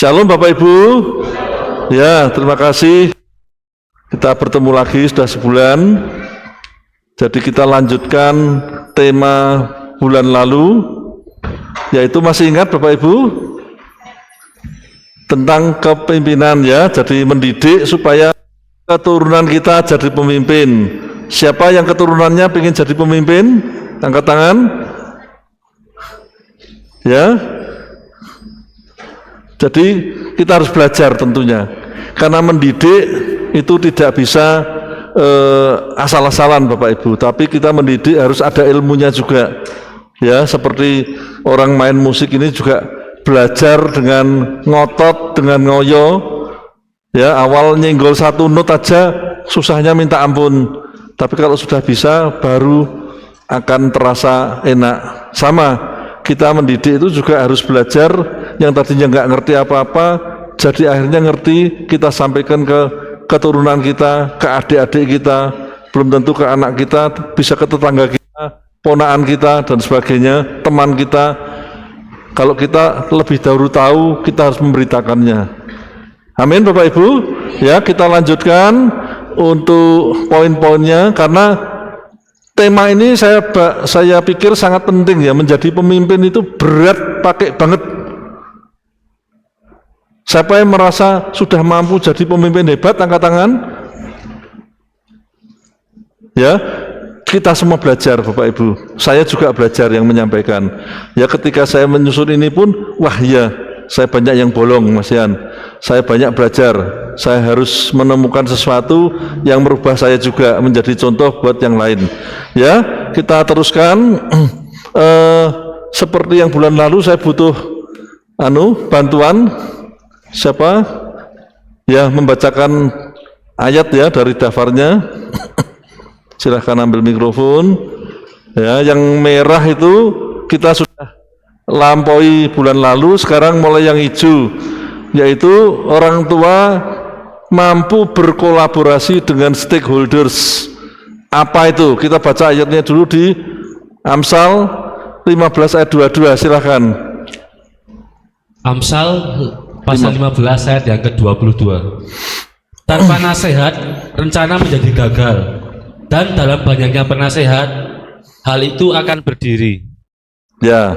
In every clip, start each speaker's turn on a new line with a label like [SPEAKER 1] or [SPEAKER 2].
[SPEAKER 1] Shalom Bapak Ibu. Ya, terima kasih. Kita bertemu lagi sudah sebulan. Jadi kita lanjutkan tema bulan lalu, yaitu masih ingat Bapak Ibu tentang kepemimpinan ya. Jadi mendidik supaya keturunan kita jadi pemimpin. Siapa yang keturunannya ingin jadi pemimpin? Angkat tangan. Ya. Jadi kita harus belajar tentunya, karena mendidik itu tidak bisa asal-asalan Bapak Ibu, tapi kita mendidik harus ada ilmunya juga. Ya, seperti orang main musik ini juga belajar dengan ngotot, dengan ngoyo. Ya, awal nyenggol satu not aja susahnya minta ampun, tapi kalau sudah bisa baru akan terasa enak. Sama, kita mendidik itu juga harus belajar. Yang tadinya nggak ngerti apa-apa, jadi akhirnya ngerti, kita sampaikan ke keturunan kita, ke adik-adik kita, belum tentu ke anak kita, bisa ke tetangga kita, ponaan kita, dan sebagainya, teman kita. Kalau kita lebih dahulu tahu, kita harus memberitakannya. Amin Bapak Ibu. Ya, kita lanjutkan untuk poin-poinnya, karena tema ini saya pikir sangat penting ya. Menjadi pemimpin itu berat, pakai banget. Siapa yang merasa sudah mampu jadi pemimpin hebat, angkat tangan. Ya, kita semua belajar Bapak Ibu. Saya juga belajar yang menyampaikan. Ya, ketika saya menyusun ini pun, wah ya, saya banyak yang bolong Mas Yan. Saya banyak belajar. Saya harus menemukan sesuatu yang merubah saya juga menjadi contoh buat yang lain. Ya, kita teruskan. Seperti yang bulan lalu saya butuh bantuan. Siapa ya membacakan ayat ya dari daftarnya? Silahkan ambil mikrofon. Ya, yang merah itu kita sudah lampaui bulan lalu, sekarang mulai yang hijau, yaitu orang tua mampu berkolaborasi dengan stakeholders. Apa itu? Kita baca ayatnya dulu di Amsal 15 ayat 22, silahkan.
[SPEAKER 2] Amsal pasal 15 ayat yang ke-22. Tanpa nasihat, rencana menjadi gagal, dan dalam banyaknya penasehat, hal itu akan berdiri.
[SPEAKER 1] Ya,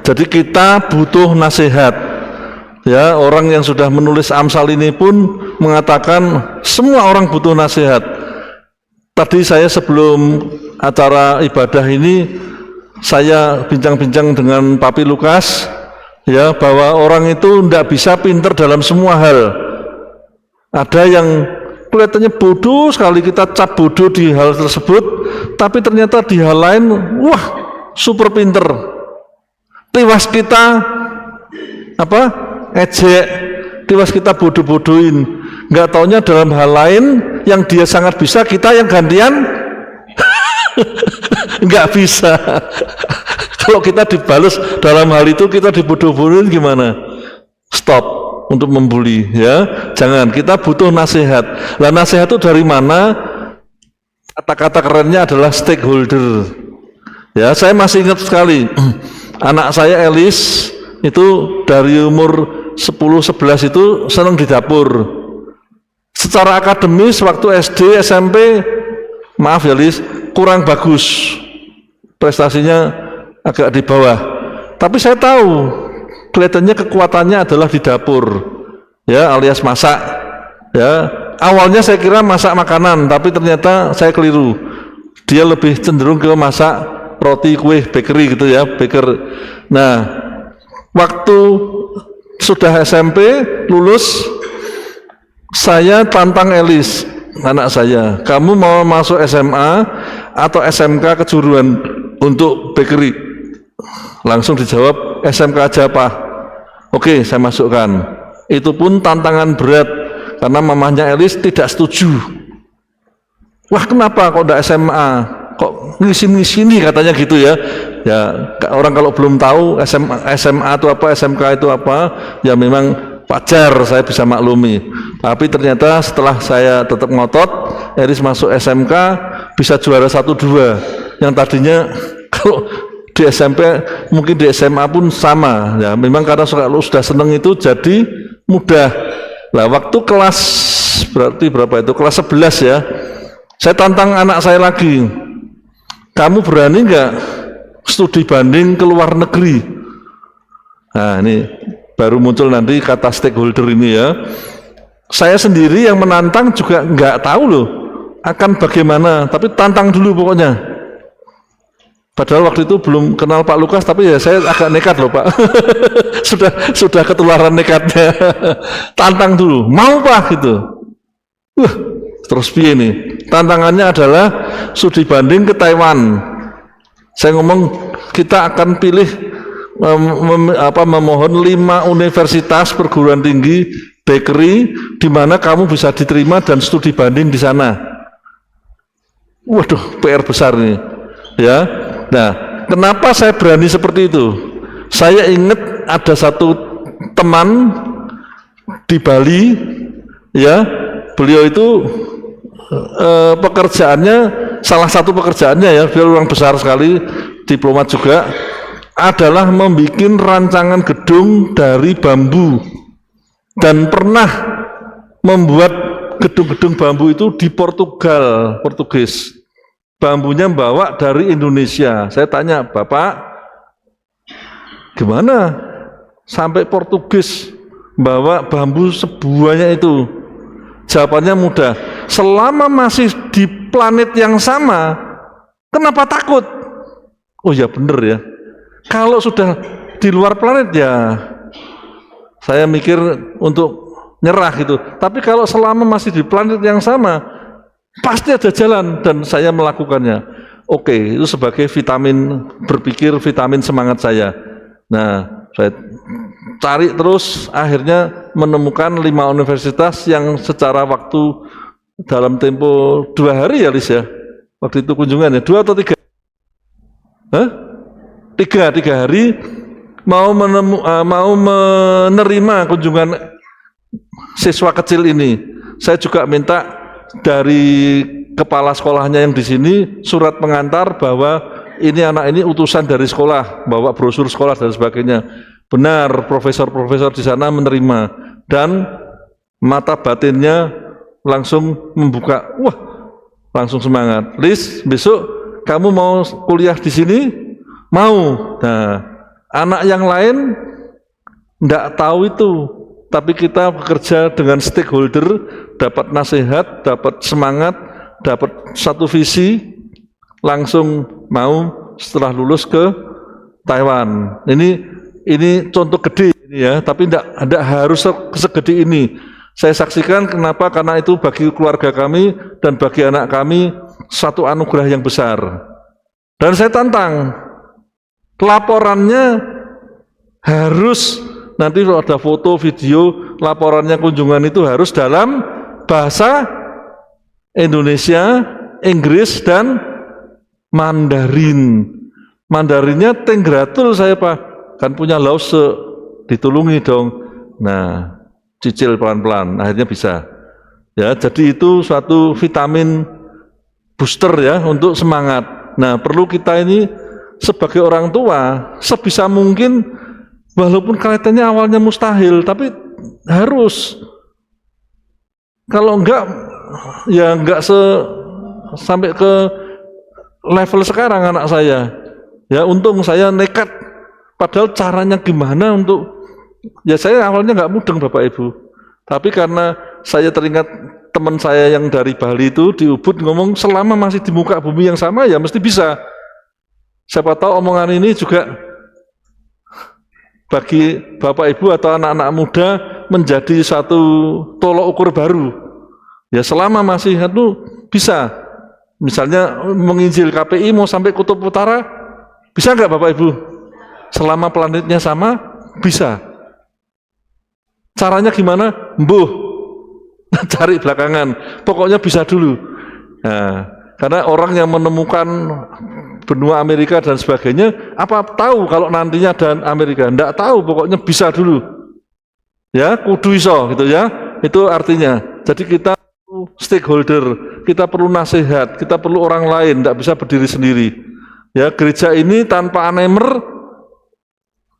[SPEAKER 1] jadi kita butuh nasihat. Ya, orang yang sudah menulis Amsal ini pun mengatakan semua orang butuh nasihat. Tadi saya sebelum acara ibadah ini, saya bincang-bincang dengan Papi Lukas. Ya, bahwa orang itu tidak bisa pinter dalam semua hal. Ada yang kelihatannya bodoh sekali, kita cap bodoh di hal tersebut, tapi ternyata di hal lain, wah, super pinter. Tiwas kita ejek, tiwas kita bodoh-bodohin. Nggak taunya dalam hal lain yang dia sangat bisa, kita yang gantian nggak bisa. Kalau kita dibalas dalam hal itu, kita dibodoh-bodohin gimana? Stop untuk membuli ya. Jangan, kita butuh nasihat. Lah nasihat itu dari mana? Kata-kata kerennya adalah stakeholder. Ya, saya masih ingat sekali. Anak saya Elis itu dari umur 10-11 itu senang di dapur. Secara akademis waktu SD, SMP, maaf ya Lis, kurang bagus. Prestasinya agak di bawah, tapi saya tahu kelihatannya kekuatannya adalah di dapur, ya, alias masak. Ya, awalnya saya kira masak makanan, tapi ternyata saya keliru. Dia lebih cenderung ke masak roti, kue, bakery gitu ya, baker. Nah, waktu sudah SMP lulus, saya tantang Elis, anak saya, kamu mau masuk SMA atau SMK kejuruan untuk bakery? Langsung dijawab, SMK aja Pak. Oke, saya masukkan. Itu pun tantangan berat, karena mamahnya Elis tidak setuju. Wah, kenapa kok udah SMA? Kok ngisi-ngisi katanya gitu ya. Ya, orang kalau belum tahu SMA itu apa, SMK itu apa, ya memang wajar, saya bisa maklumi. Tapi ternyata setelah saya tetap ngotot, Elis masuk SMK, bisa juara 1-2. Yang tadinya kalau di SMP, mungkin di SMA pun sama ya. Memang karena kalau sudah seneng itu, jadi mudah. Nah, waktu kelas berarti berapa itu? Kelas 11 ya. Saya tantang anak saya lagi. Kamu berani nggak studi banding ke luar negeri? Nah, ini baru muncul nanti kata stakeholder ini ya. Saya sendiri yang menantang juga nggak tahu loh akan bagaimana, tapi tantang dulu pokoknya. Padahal waktu itu belum kenal Pak Lukas, tapi ya saya agak nekat loh Pak. sudah ketularan nekatnya. Tantang dulu, mau Pak gitu. Terus piye nih? Tantangannya adalah studi banding ke Taiwan. Saya ngomong kita akan pilih memohon 5 universitas perguruan tinggi bakery di mana kamu bisa diterima dan studi banding di sana. Waduh, PR besar nih. Ya. Nah, kenapa saya berani seperti itu? Saya ingat ada satu teman di Bali, ya, beliau itu pekerjaannya, salah satu pekerjaannya ya, beliau orang besar sekali, diplomat juga, adalah membuat rancangan gedung dari bambu dan pernah membuat gedung-gedung bambu itu di Portugis. Bambunya bawa dari Indonesia. Saya tanya, Bapak, gimana sampai Portugis bawa bambu sebuahnya itu? Jawabannya mudah. Selama masih di planet yang sama, kenapa takut? Oh ya bener ya. Kalau sudah di luar planet ya, saya mikir untuk nyerah gitu. Tapi kalau selama masih di planet yang sama, pasti ada jalan dan saya melakukannya. Oke, itu sebagai vitamin berpikir, vitamin semangat saya. Nah, saya cari terus, akhirnya menemukan 5 universitas yang secara waktu dalam tempo 2 hari ya Lis ya. Waktu itu kunjungannya 2 atau 3? Hah? 3 hari mau menerima kunjungan siswa kecil ini. Saya juga minta dari kepala sekolahnya yang di sini surat pengantar bahwa ini anak ini utusan dari sekolah, bawa brosur sekolah dan sebagainya. Benar, profesor-profesor di sana menerima dan mata batinnya langsung membuka. Wah, langsung semangat. Lis, besok kamu mau kuliah di sini? Mau. Nah, anak yang lain enggak tahu itu. Tapi kita bekerja dengan stakeholder, dapat nasihat, dapat semangat, dapat satu visi, langsung mau setelah lulus ke Taiwan. Ini contoh gede ini ya, tapi tidak harus segede ini. Saya saksikan kenapa, karena itu bagi keluarga kami dan bagi anak kami satu anugerah yang besar. Dan saya tantang, laporannya harus nanti kalau ada foto, video, laporannya kunjungan itu harus dalam bahasa Indonesia, Inggris, dan Mandarin. Mandarinnya tenggratul saya Pak, kan punya lause, ditulungi dong. Nah, cicil pelan-pelan, akhirnya bisa. Ya, jadi itu suatu vitamin booster ya untuk semangat. Nah, perlu kita ini sebagai orang tua sebisa mungkin, walaupun kelihatannya awalnya mustahil, tapi harus. Kalau enggak, ya enggak sampai ke level sekarang anak saya. Ya untung saya nekat. Padahal caranya gimana untuk, ya saya awalnya enggak mudeng Bapak Ibu. Tapi karena saya teringat teman saya yang dari Bali itu di Ubud ngomong selama masih di muka bumi yang sama ya mesti bisa. Siapa tahu omongan ini juga bagi Bapak Ibu atau anak-anak muda menjadi satu tolok ukur baru. Ya selama masih itu bisa. Misalnya menginjil KPI mau sampai Kutub Utara, bisa nggak Bapak Ibu? Selama planetnya sama, bisa. Caranya gimana? Mbuh, cari belakangan. Pokoknya bisa dulu. Nah, karena orang yang menemukan benua Amerika dan sebagainya, apa tahu kalau nantinya ada Amerika? Enggak tahu, pokoknya bisa dulu. Ya, kudu iso gitu ya. Itu artinya. Jadi kita perlu stakeholder, kita perlu nasihat, kita perlu orang lain, enggak bisa berdiri sendiri. Ya, gereja ini tanpa Anemer,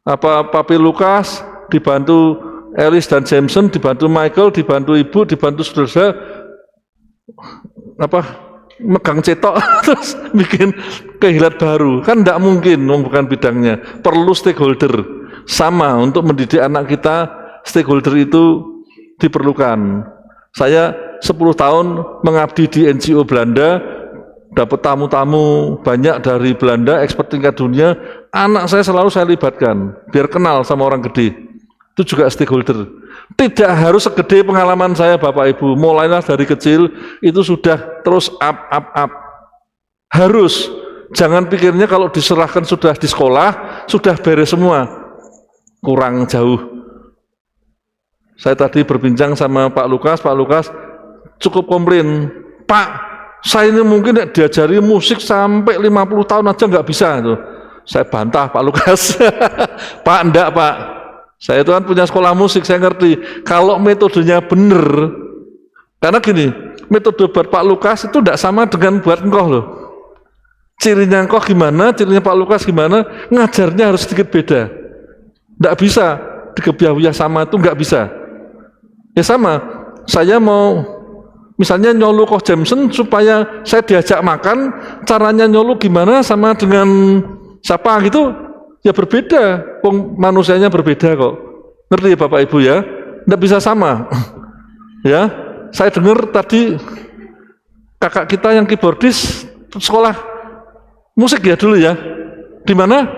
[SPEAKER 1] Papi Lukas dibantu Ellis dan Jameson, dibantu Michael, dibantu ibu, dibantu saudara, megang cetok terus bikin kehilat baru. Kan tidak mungkin, bukan bidangnya. Perlu stakeholder. Sama untuk mendidik anak kita, stakeholder itu diperlukan. Saya 10 tahun mengabdi di NGO Belanda, dapat tamu-tamu banyak dari Belanda, ekspert tingkat dunia. Anak saya selalu saya libatkan, biar kenal sama orang gede. Itu juga stakeholder. Tidak harus segede pengalaman saya Bapak Ibu, mulailah dari kecil, itu sudah terus up. Harus, jangan pikirnya kalau diserahkan sudah di sekolah, sudah beres semua. Kurang jauh. Saya tadi berbincang sama Pak Lukas cukup komplain, Pak, saya ini mungkin diajari musik sampai 50 tahun aja nggak bisa. Tuh. Saya bantah Pak Lukas, Pak, enggak Pak. Saya itu kan punya sekolah musik, saya ngerti. Kalau metodenya benar, karena gini, metode buat Pak Lukas itu tidak sama dengan buat engkau loh. Cirinya engkau gimana, cirinya Pak Lukas gimana, ngajarnya harus sedikit beda. Tidak bisa dikebiahuya sama itu nggak bisa. Ya sama, saya mau misalnya nyolu Koh Jameson supaya saya diajak makan, caranya nyolu gimana sama dengan siapa gitu. Ya berbeda, manusianya berbeda kok. Ngerti ya Bapak Ibu ya? Tidak bisa sama. Ya, saya dengar tadi kakak kita yang keyboardis sekolah musik ya dulu ya. Di mana?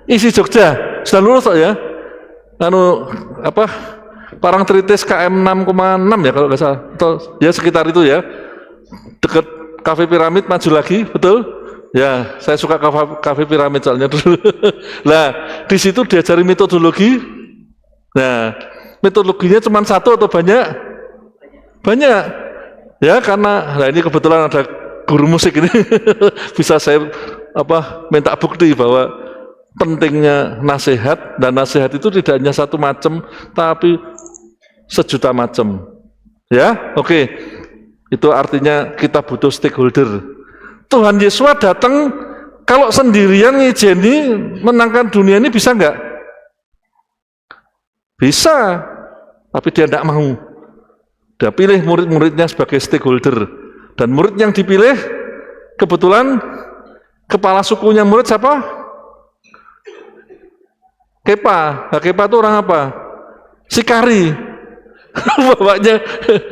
[SPEAKER 1] Isi Jogja. Sudah lulus kok ya? Parangtritis KM 6,6 ya kalau nggak salah. Atau ya sekitar itu ya. Dekat Cafe Piramid, maju lagi, betul? Ya, saya suka kafe piramid soalnya dulu. Nah, di situ diajari metodologi. Nah, metodologinya cuma satu atau banyak? Banyak. Ya, karena ini kebetulan ada guru musik ini bisa saya minta bukti bahwa pentingnya nasihat, dan nasihat itu tidak hanya satu macam, tapi sejuta macam. Ya, oke. Itu artinya kita butuh stakeholder. Tuhan Yesus datang kalau sendirian ngijeni menangkan dunia ini bisa enggak? Bisa, tapi dia tidak mau. Dia pilih murid-muridnya sebagai stakeholder, dan murid yang dipilih kebetulan kepala sukunya murid siapa? Kepa. Nah, Kepa itu orang apa? Sikari. Bapaknya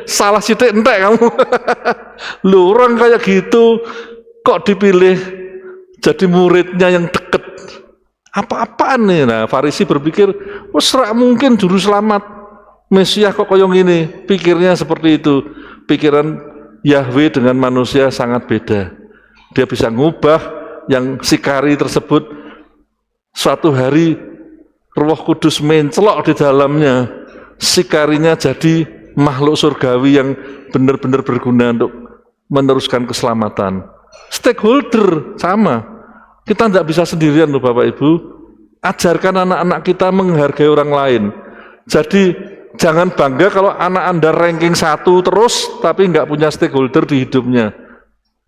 [SPEAKER 1] salah sidik entek kamu. Lu orang kayak gitu kok dipilih jadi muridnya yang deket, apa-apaan nih. Nah, Farisi berpikir, serak mungkin juru selamat Mesias kok koyong ini. Pikirnya seperti itu. Pikiran Yahweh dengan manusia sangat beda. Dia bisa ngubah yang Sikari tersebut. Suatu hari Roh Kudus mencelok di dalamnya, Sikarinya jadi makhluk surgawi yang benar-benar berguna untuk meneruskan keselamatan. Stakeholder sama. Kita tidak bisa sendirian loh Bapak Ibu. Ajarkan anak-anak kita menghargai orang lain. Jadi jangan bangga kalau anak Anda ranking 1 terus tapi nggak punya stakeholder di hidupnya.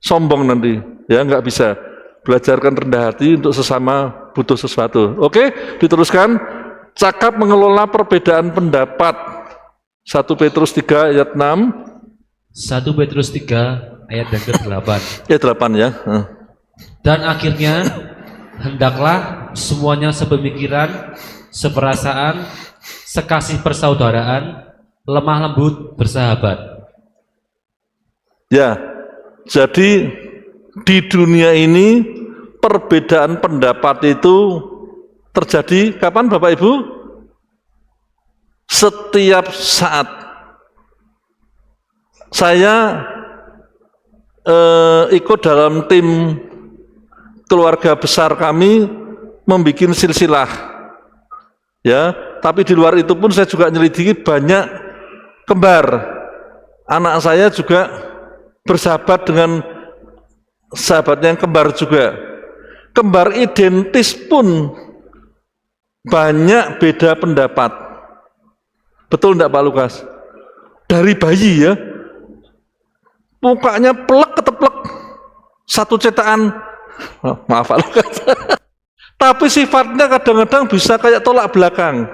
[SPEAKER 1] Sombong nanti, ya nggak bisa. Belajarkan rendah hati untuk sesama butuh sesuatu. Oke, diteruskan. Cakap mengelola perbedaan pendapat. 1 Petrus 3 ayat 6.
[SPEAKER 2] 1 Petrus 3 ayat yang ke-8.
[SPEAKER 1] Ayat 8 ya.
[SPEAKER 2] Dan akhirnya hendaklah semuanya sepemikiran, seperasaan, sekasih persaudaraan, lemah lembut, bersahabat. Ya, jadi di dunia ini perbedaan pendapat itu terjadi kapan Bapak Ibu? Setiap saat. Saya ikut dalam tim keluarga besar kami membuat silsilah. Ya, tapi di luar itu pun saya juga nyelidiki banyak kembar. Anak saya juga bersahabat dengan sahabatnya yang kembar juga. Kembar identis pun banyak beda pendapat. Betul enggak Pak Lukas? Dari bayi ya, mukanya plek keteplek, satu cetakan, maaf Pak Lukas. Tapi sifatnya kadang-kadang bisa kayak tolak belakang.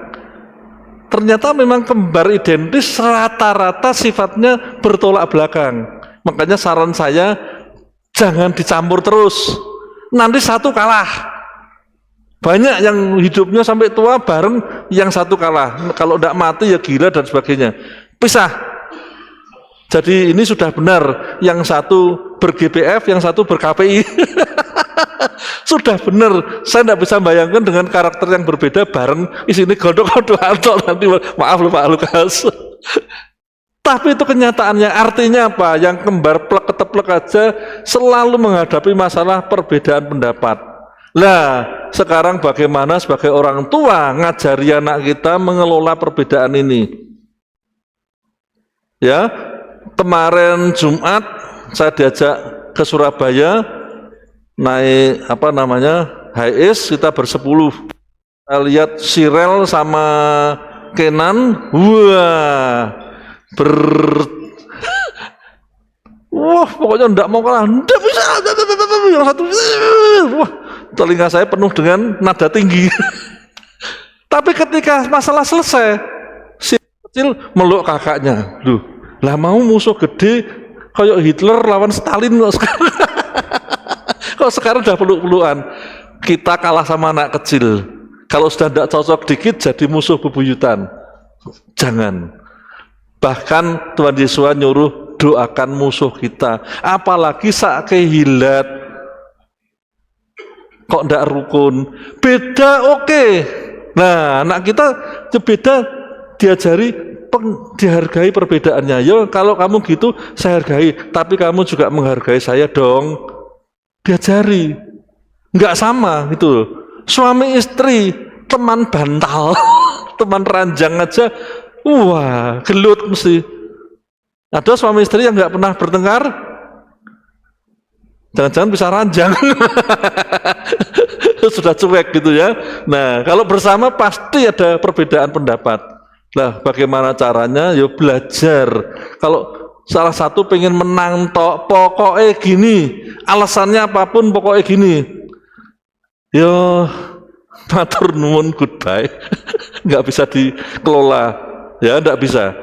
[SPEAKER 1] Ternyata memang kembar identis rata-rata sifatnya bertolak belakang. Makanya saran saya jangan dicampur terus. Nanti satu kalah. Banyak yang hidupnya sampai tua bareng, yang satu kalah. Kalau tidak mati ya gila dan sebagainya. Pisah. Jadi ini sudah benar. Yang satu ber-GPF, yang satu ber-KPI. Sudah benar. Saya tidak bisa bayangkan dengan karakter yang berbeda bareng. Isinya godok-godokan nanti. Maaf loh Pak Lukas. Tapi itu kenyataannya. Artinya apa? Yang kembar plek-keteplek aja selalu menghadapi masalah perbedaan pendapat. Lah, sekarang bagaimana sebagai orang tua ngajari anak kita mengelola perbedaan ini? Ya, kemarin Jumat saya diajak ke Surabaya naik HIS, kita bersepuluh. Saya lihat Sirel sama Kenan, wah pokoknya enggak mau kalah, enggak bisa, yang satu, wah telinga saya penuh dengan nada tinggi. Tapi ketika masalah selesai, si kecil meluk kakaknya. Duh, lah mau musuh gede kayak Hitler lawan Stalin kok sekarang. Kok sekarang udah peluk-pelukan. Kita kalah sama anak kecil. Kalau sudah tidak cocok dikit jadi musuh bebuyutan. Jangan. Bahkan Tuhan Yesus nyuruh doakan musuh kita. Apalagi saat kehilat. Kok ndak rukun? Beda oke. Nah, anak kita beda diajari dihargai perbedaannya. Yo, kalau kamu gitu saya hargai, tapi kamu juga menghargai saya dong. Diajari. Enggak sama gitu. Suami istri, teman bantal, teman ranjang aja, wah, gelut mesti. Ada suami istri yang enggak pernah bertengkar, jangan-jangan bisa ranjang. Sudah cuek gitu ya. Nah, kalau bersama pasti ada perbedaan pendapat. Nah, bagaimana caranya? Ya belajar. Kalau salah satu pengen menang tok, pokoknya gini, alasannya apapun pokoknya gini. Yo, matur nuwun goodbye. Nggak bisa dikelola. Ya, nggak bisa.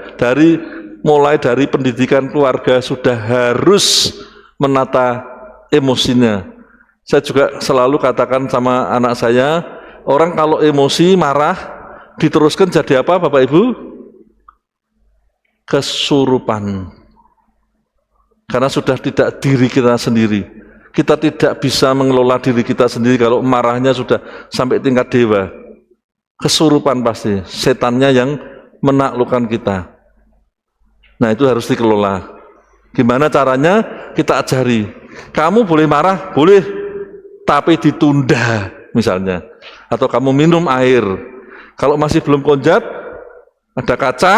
[SPEAKER 1] Mulai dari pendidikan keluarga sudah harus menata emosinya. Saya juga selalu katakan sama anak saya, orang kalau emosi, marah, diteruskan jadi apa Bapak Ibu? Kesurupan. Karena sudah tidak diri kita sendiri. Kita tidak bisa mengelola diri kita sendiri kalau marahnya sudah sampai tingkat dewa. Kesurupan pasti, setannya yang menaklukkan kita. Nah itu harus dikelola. Gimana caranya? Kita ajari. Kamu boleh marah, boleh. Tapi ditunda misalnya, atau kamu minum air. Kalau masih belum konjat, ada kaca,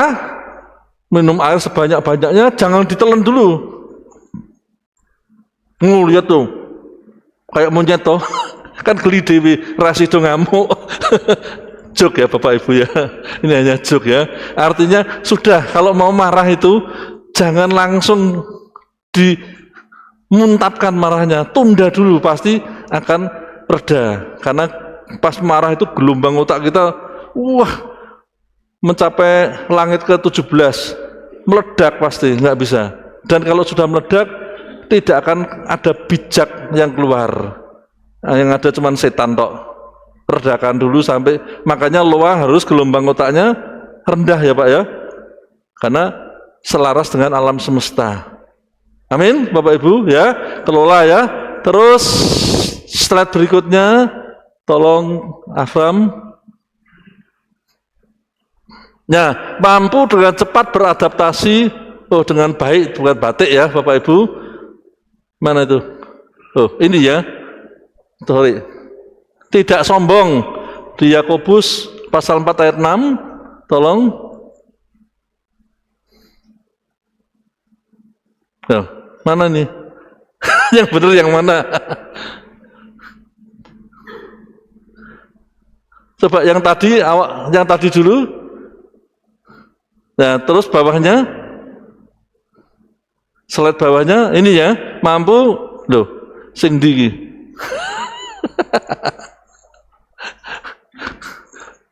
[SPEAKER 1] minum air sebanyak-banyaknya, jangan ditelan dulu. Lihat tuh, kayak monyet toh, kan geli dewi, rasido ngamuk. Jok ya Bapak Ibu ya, ini hanya jok ya. Artinya sudah, kalau mau marah itu jangan langsung dimuntapkan marahnya, tunda dulu, pasti akan reda. Karena pas marah itu gelombang otak kita mencapai langit ke-17, meledak pasti, nggak bisa. Dan kalau sudah meledak tidak akan ada bijak yang keluar. Nah, yang ada cuma setan tok. Redakan dulu sampai, makanya loa harus gelombang otaknya rendah ya Pak ya, karena selaras dengan alam semesta. Amin Bapak Ibu ya, kelola ya. Terus slide berikutnya, tolong Afram. Nah, mampu dengan cepat beradaptasi, dengan baik, bukan batik ya Bapak Ibu. Mana itu? Ini ya. Sorry. Tidak sombong. Di Yakobus pasal 4 ayat 6, tolong. Mana nih? Yang benar yang mana? Coba yang tadi dulu. Nah, terus bawahnya, slide bawahnya ini ya, mampu sing ndi.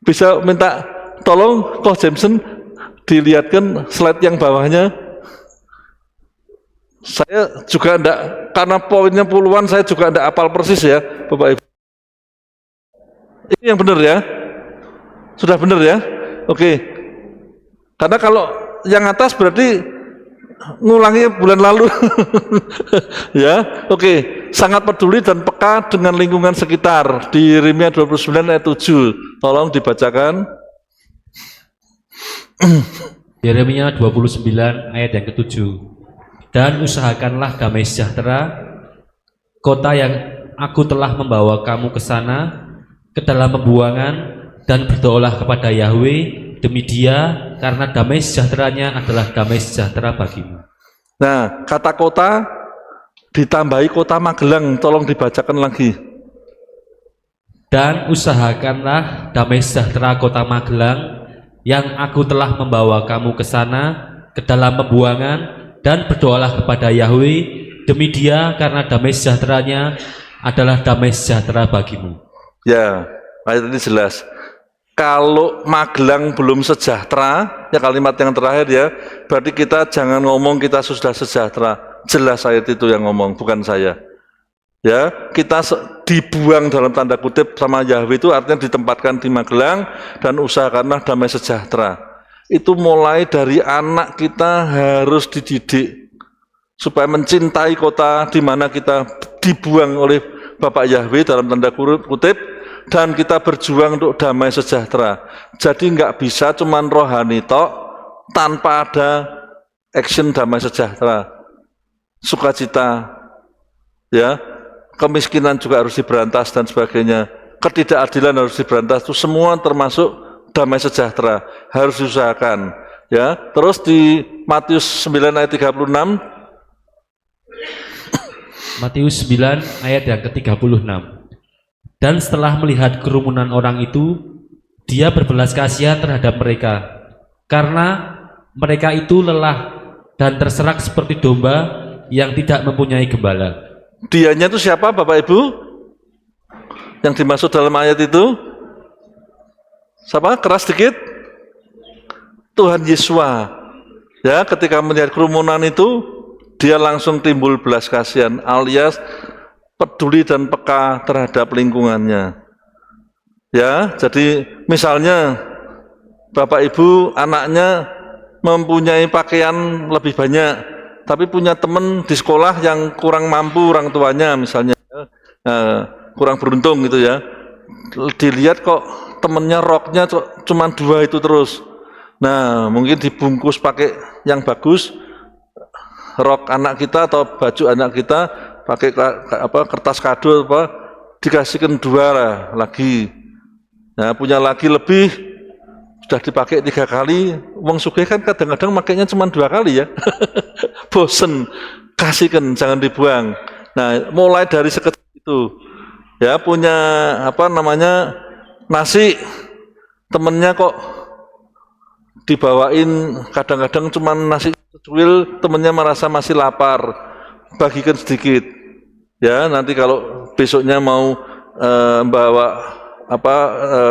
[SPEAKER 1] Bisa minta Tolong Koh Jameson dilihatkan slide yang bawahnya. Saya juga enggak, karena poinnya puluhan, saya juga enggak hafal persis ya, Bapak Ibu. Ini yang benar ya? Sudah benar ya? Oke. Karena kalau yang atas berarti ngulangi bulan lalu. Ya, oke. Sangat peduli dan peka dengan lingkungan sekitar. Di Yeremia 29 ayat 7. Tolong dibacakan.
[SPEAKER 2] Yeremia 29 ayat yang ke-7. Dan usahakanlah damai sejahtera, kota yang aku telah membawa kamu ke sana, ke dalam pembuangan, dan berdoalah kepada Yahweh demi dia, karena damai sejahteranya adalah damai sejahtera bagimu.
[SPEAKER 1] Nah, kata kota ditambahi kota Magelang, tolong dibacakan lagi.
[SPEAKER 2] Dan usahakanlah damai sejahtera kota Magelang, yang aku telah membawa kamu ke sana, ke dalam pembuangan, dan berdoalah kepada Yahweh demi dia, karena damai sejahteranya adalah damai sejahtera bagimu.
[SPEAKER 1] Ya, ayat ini jelas. Kalau Magelang belum sejahtera, ya kalimat yang terakhir ya, berarti kita jangan ngomong kita sudah sejahtera. Jelas ayat itu yang ngomong, bukan saya. Ya, kita dibuang dalam tanda kutip sama Yahweh itu artinya ditempatkan di Magelang dan usahakanlah damai sejahtera. Itu mulai dari anak kita harus dididik supaya mencintai kota di mana kita dibuang oleh Bapak Yahweh dalam tanda kutip, dan kita berjuang untuk damai sejahtera. Jadi nggak bisa cuman rohani tok tanpa ada action damai sejahtera, sukacita, ya. Kemiskinan juga harus diberantas dan sebagainya, ketidakadilan harus diberantas, itu semua termasuk damai sejahtera, harus diusahakan, ya. Terus di Matius 9 ayat 36,
[SPEAKER 2] Matius 9 ayat yang ke-36. Dan setelah melihat kerumunan orang itu, dia berbelas kasihan terhadap mereka, karena mereka itu lelah dan terserak seperti domba yang tidak mempunyai gembala.
[SPEAKER 1] Dianya itu siapa Bapak Ibu? Yang dimaksud dalam ayat itu? Siapa? Keras sedikit. Tuhan Yesus. Ya, ketika melihat kerumunan itu, dia langsung timbul belas kasihan, alias peduli dan peka terhadap lingkungannya. Ya, jadi misalnya Bapak Ibu anaknya mempunyai pakaian lebih banyak, tapi punya teman di sekolah yang kurang mampu orang tuanya misalnya, kurang beruntung gitu ya. Dilihat kok temennya roknya cuma 2 itu terus. Nah, mungkin dibungkus pakai yang bagus, rok anak kita atau baju anak kita pakai kertas kado dikasihkan 2 lagi. Nah, punya lagi lebih, sudah dipakai 3 kali. Wong sugih kan kadang-kadang makainya cuma 2 kali ya. Bosen, kasihkan, jangan dibuang. Nah, mulai dari sekecil itu, ya, punya nasi, temennya kok dibawain kadang-kadang cuma nasi secuil, temennya merasa masih lapar, bagikan sedikit. Ya, nanti kalau besoknya mau bawa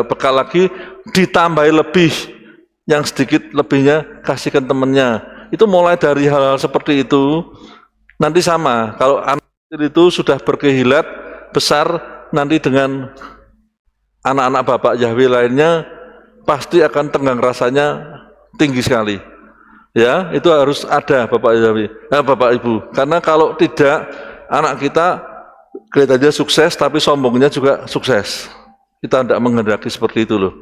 [SPEAKER 1] bekal lagi, ditambahi lebih, yang sedikit lebihnya kasihkan temennya. Itu mulai dari hal-hal seperti itu. Nanti sama, kalau anak itu sudah berkehilat besar, nanti dengan anak-anak Bapak Yahweh lainnya pasti akan tenggang rasanya tinggi sekali. Ya, itu harus ada Bapak Yahweh, Bapak Ibu. Karena kalau tidak, anak kita kelihatannya sukses tapi sombongnya juga sukses. Kita tidak menghendaki seperti itu loh.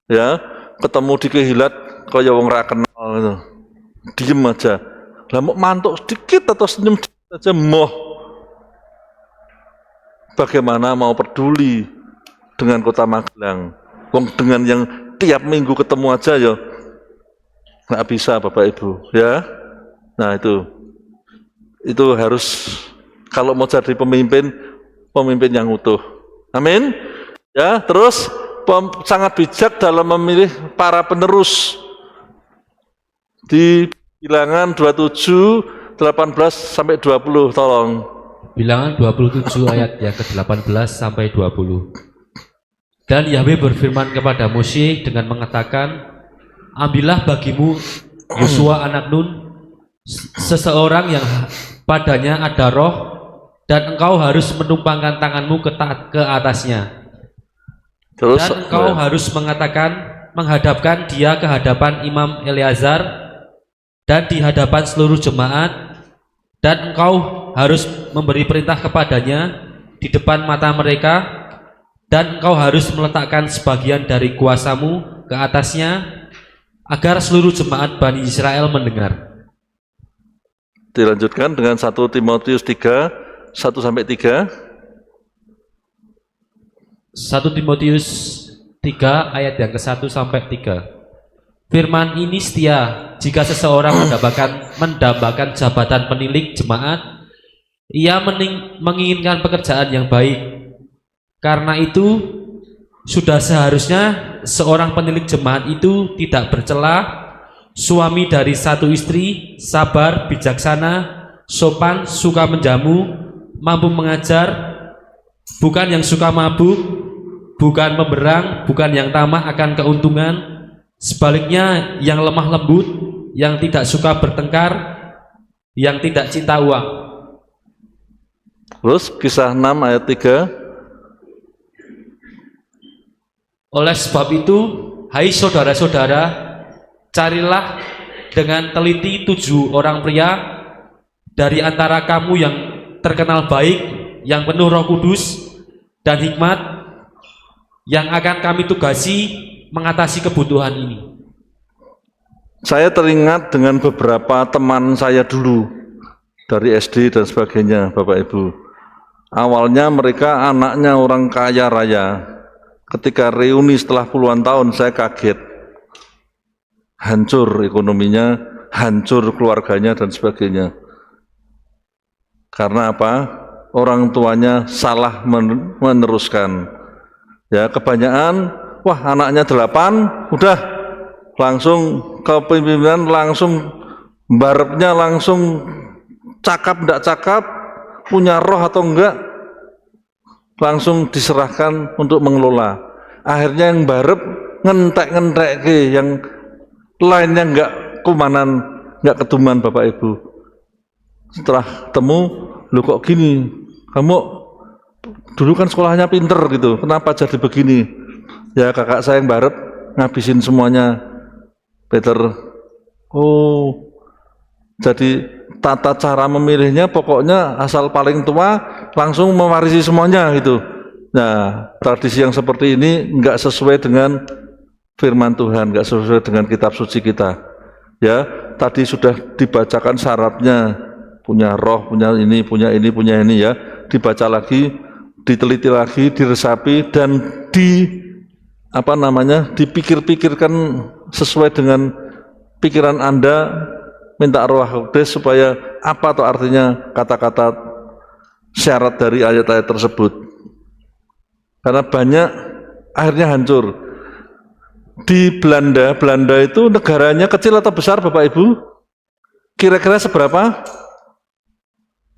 [SPEAKER 1] Ya, ketemu di kehilat kaya wong ra kenal gitu. Diem aja. Lah mau mantuk sedikit atau senyum sedikit aja moh. Bagaimana mau peduli dengan kota Magelang? Wong dengan yang tiap minggu ketemu aja ya nggak bisa Bapak Ibu, ya. Nah, itu harus, kalau mau jadi pemimpin yang utuh. Amin. Ya, terus sangat bijak dalam memilih para penerus. Di Bilangan 27 18 sampai 20, tolong.
[SPEAKER 2] Bilangan 27 ayat yang ke-18 sampai 20. Dan Yahweh berfirman kepada Mose dengan mengatakan, ambillah bagimu Yosua anak Nun, seseorang yang padanya ada roh, dan engkau harus menumpangkan tanganmu ke atasnya.
[SPEAKER 1] Terus,
[SPEAKER 2] dan engkau harus menghadapkan dia ke hadapan Imam Eleazar dan di hadapan seluruh jemaat, dan engkau harus memberi perintah kepadanya di depan mata mereka, dan engkau harus meletakkan sebagian dari kuasamu ke atasnya agar seluruh jemaat Bani Israel mendengar.
[SPEAKER 1] Dilanjutkan dengan 1 Timotius 3, 1-3.
[SPEAKER 2] 1 Timotius 3 ayat yang ke-1 sampai 3. Firman ini setia, jika seseorang mendambakan jabatan penilik jemaat, ia menginginkan pekerjaan yang baik. Karena itu, sudah seharusnya seorang penilik jemaat itu tidak bercela, suami dari satu istri, sabar, bijaksana, sopan, suka menjamu, mampu mengajar, bukan yang suka mabuk, bukan pemberang, bukan yang tamak akan keuntungan, sebaliknya yang lemah lembut, yang tidak suka bertengkar, yang tidak cinta uang.
[SPEAKER 1] Terus Kisah 6 ayat 3.
[SPEAKER 2] Oleh sebab itu, hai saudara-saudara, carilah dengan teliti 7 orang pria dari antara kamu yang terkenal baik, yang penuh Roh Kudus dan hikmat, yang akan kami tugasi mengatasi kebutuhan ini.
[SPEAKER 1] Saya teringat dengan beberapa teman saya dulu dari SD dan sebagainya, Bapak Ibu. Awalnya mereka anaknya orang kaya raya. Ketika reuni setelah puluhan tahun, saya kaget. Hancur ekonominya, hancur keluarganya dan sebagainya. Karena apa? Orang tuanya salah meneruskan. Ya, kebanyakan, wah anaknya 8, udah langsung kepemimpinan, langsung barepnya, langsung cakap enggak cakap, punya roh atau enggak, langsung diserahkan untuk mengelola. Akhirnya yang barep ngentek-ngentek yang lainnya enggak kumanan, enggak keduman Bapak Ibu. Setelah temu, lu kok gini? Kamu dulu kan sekolahnya pinter gitu, kenapa jadi begini? Ya kakak saya yang barep ngabisin semuanya, Peter. Oh, jadi tata cara memilihnya pokoknya asal paling tua langsung mewarisi semuanya gitu. Nah, tradisi yang seperti ini enggak sesuai dengan firman Tuhan, enggak sesuai dengan kitab suci kita. Ya, tadi sudah dibacakan syaratnya, punya roh, punya ini, punya ini ya. Dibaca lagi, diteliti lagi, diresapi dan dipikir-pikirkan sesuai dengan pikiran Anda. Minta Roh Kudus supaya apa tuh artinya kata-kata syarat dari ayat-ayat tersebut. Karena banyak akhirnya hancur. Di Belanda itu negaranya kecil atau besar Bapak Ibu? Kira-kira seberapa?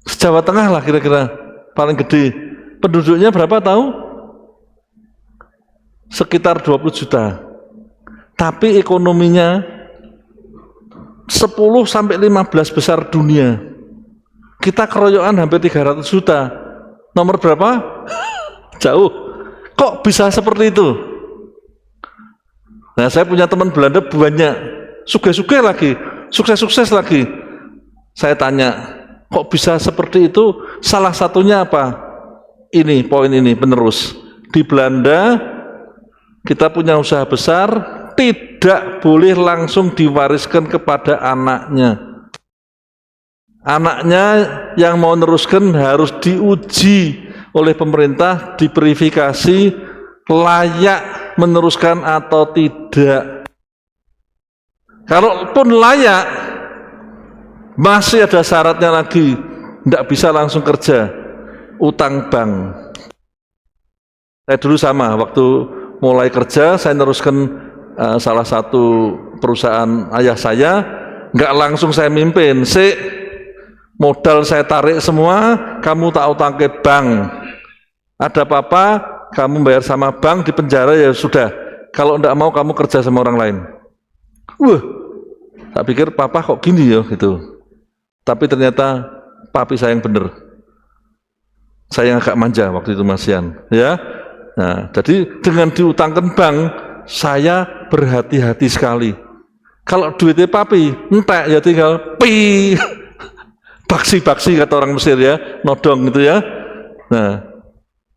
[SPEAKER 1] Jawa Tengah lah kira-kira paling gede. Penduduknya berapa tahu? Sekitar 20 juta. Tapi ekonominya 10 sampai 15 besar dunia. Kita keroyokan hampir 300 juta. Nomor berapa? Jauh. Kok bisa seperti itu? Nah, saya punya teman Belanda banyak, sukses-sukses lagi, sukses-sukses lagi. Saya tanya, kok bisa seperti itu? Salah satunya apa? Ini, poin ini, penerus. Di Belanda, kita punya usaha besar, tidak boleh langsung diwariskan kepada anaknya. Anaknya yang mau meneruskan harus diuji oleh pemerintah, diverifikasi layak meneruskan atau tidak. Kalaupun layak, masih ada syaratnya lagi, tidak bisa langsung kerja, utang bank. Saya dulu sama, waktu mulai kerja saya meneruskan salah satu perusahaan ayah saya, nggak langsung saya mimpin, modal saya tarik semua, kamu tak utang ke bank. Ada apa-apa, kamu bayar sama bank, di penjara ya sudah. Kalau enggak mau, kamu kerja sama orang lain. Wah, tak pikir papa kok gini ya gitu. Tapi ternyata papi saya yang bener. Saya yang agak manja waktu itu Masian, ya. Nah, jadi dengan diutangkan bank, saya berhati-hati sekali. Kalau duitnya papi, entek ya tinggal pi, baksi-baksi kata orang Mesir ya, nodong gitu ya. Nah,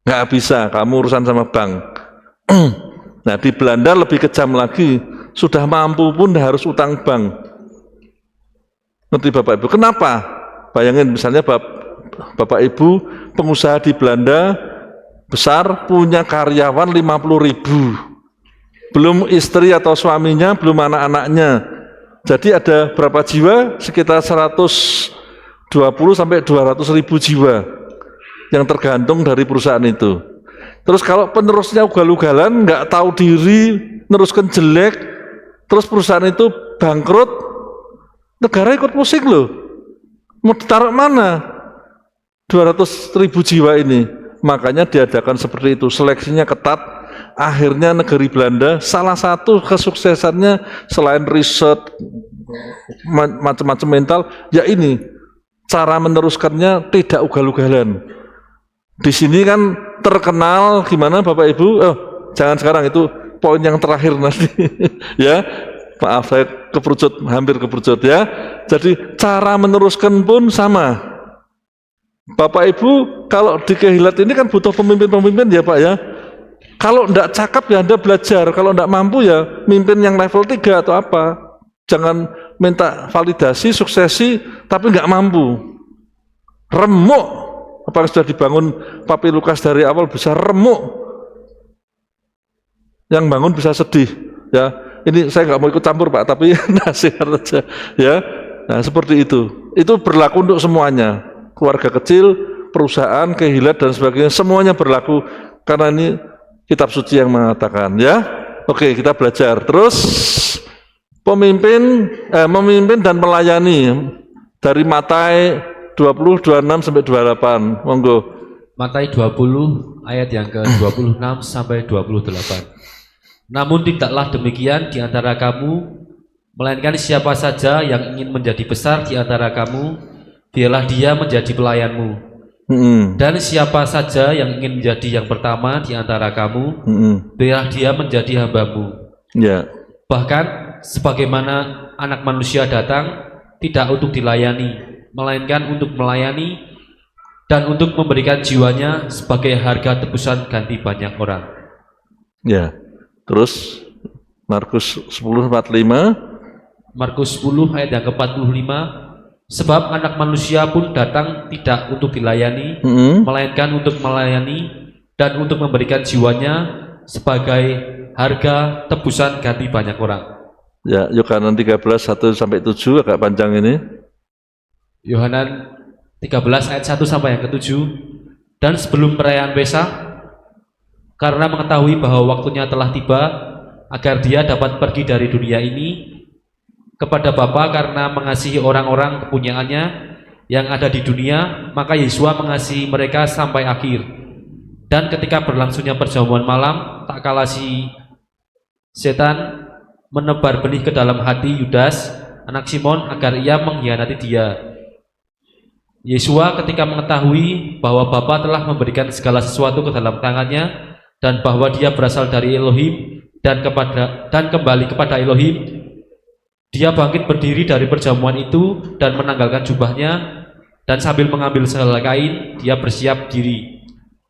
[SPEAKER 1] nggak bisa, kamu urusan sama bank. Nah, di Belanda lebih kejam lagi, sudah mampu pun harus utang bank. Ngerti Bapak Ibu? Kenapa? Bayangin misalnya Bapak Ibu pengusaha di Belanda besar punya karyawan 50.000. Belum istri atau suaminya, belum anak-anaknya. Jadi ada berapa jiwa? Sekitar 120 sampai 200.000 jiwa yang tergantung dari perusahaan itu. Terus kalau penerusnya ugal-ugalan, nggak tahu diri, neruskan jelek, terus perusahaan itu bangkrut, negara ikut pusing loh. Mau ditaruh mana 200.000 jiwa ini? Makanya diadakan seperti itu, seleksinya ketat. Akhirnya negeri Belanda salah satu kesuksesannya selain riset macam-macam mental, ya ini cara meneruskannya tidak ugal-ugalan. Di sini kan terkenal gimana Bapak Ibu? Oh, jangan sekarang, itu poin yang terakhir nanti. Ya, maaf saya hampir keperucut ya. Jadi cara meneruskan pun sama. Bapak Ibu kalau di Kehilat ini kan butuh pemimpin-pemimpin ya Pak ya. Kalau enggak cakap ya Anda belajar, kalau enggak mampu ya mimpin yang level 3 atau apa. Jangan minta validasi, suksesi tapi enggak mampu. Remuk. Apa yang sudah dibangun Papi Lukas dari awal bisa remuk. Yang bangun bisa sedih ya. Ini saya enggak mau ikut campur Pak, tapi nasihat aja ya. Nah, seperti itu. Itu berlaku untuk semuanya. Keluarga kecil, perusahaan, Kehilat dan sebagainya, semuanya berlaku karena ini kitab suci yang mengatakan ya. Oke, kita belajar. Terus memimpin dan melayani dari Matai 20, 26 sampai 28. Monggo.
[SPEAKER 2] Matai 20 ayat yang ke-26 sampai 28. Namun tidaklah demikian di antara kamu, melainkan siapa saja yang ingin menjadi besar di antara kamu, biarlah dia menjadi pelayanmu. Dan siapa saja yang ingin menjadi yang pertama di antara kamu, biarlah dia menjadi hambamu.
[SPEAKER 1] Ya.
[SPEAKER 2] Bahkan sebagaimana anak manusia datang tidak untuk dilayani, melainkan untuk melayani dan untuk memberikan jiwanya sebagai harga tebusan ganti banyak orang.
[SPEAKER 1] Ya. Terus Markus 10:45.
[SPEAKER 2] Markus 10 ayat yang ke-45. Sebab anak manusia pun datang tidak untuk dilayani, melainkan untuk melayani dan untuk memberikan jiwanya sebagai harga tebusan ganti banyak orang.
[SPEAKER 1] Ya, Yohanan 13:1 sampai 7 agak panjang ini.
[SPEAKER 2] Yohanan 13 ayat 1 sampai yang ke-7. Dan sebelum perayaan Pesta, karena mengetahui bahwa waktunya telah tiba agar dia dapat pergi dari dunia ini, kepada Bapa karena mengasihi orang-orang kepunyaannya yang ada di dunia, maka Yesus mengasihi mereka sampai akhir. Dan ketika berlangsungnya perjamuan malam, tak kalah si setan menebar benih ke dalam hati Yudas, anak Simon, agar ia mengkhianati dia. Yesus ketika mengetahui bahwa Bapa telah memberikan segala sesuatu ke dalam tangannya dan bahwa dia berasal dari Elohim dan kembali kepada Elohim, dia bangkit berdiri dari perjamuan itu dan menanggalkan jubahnya, dan sambil mengambil sehelai kain, dia bersiap diri.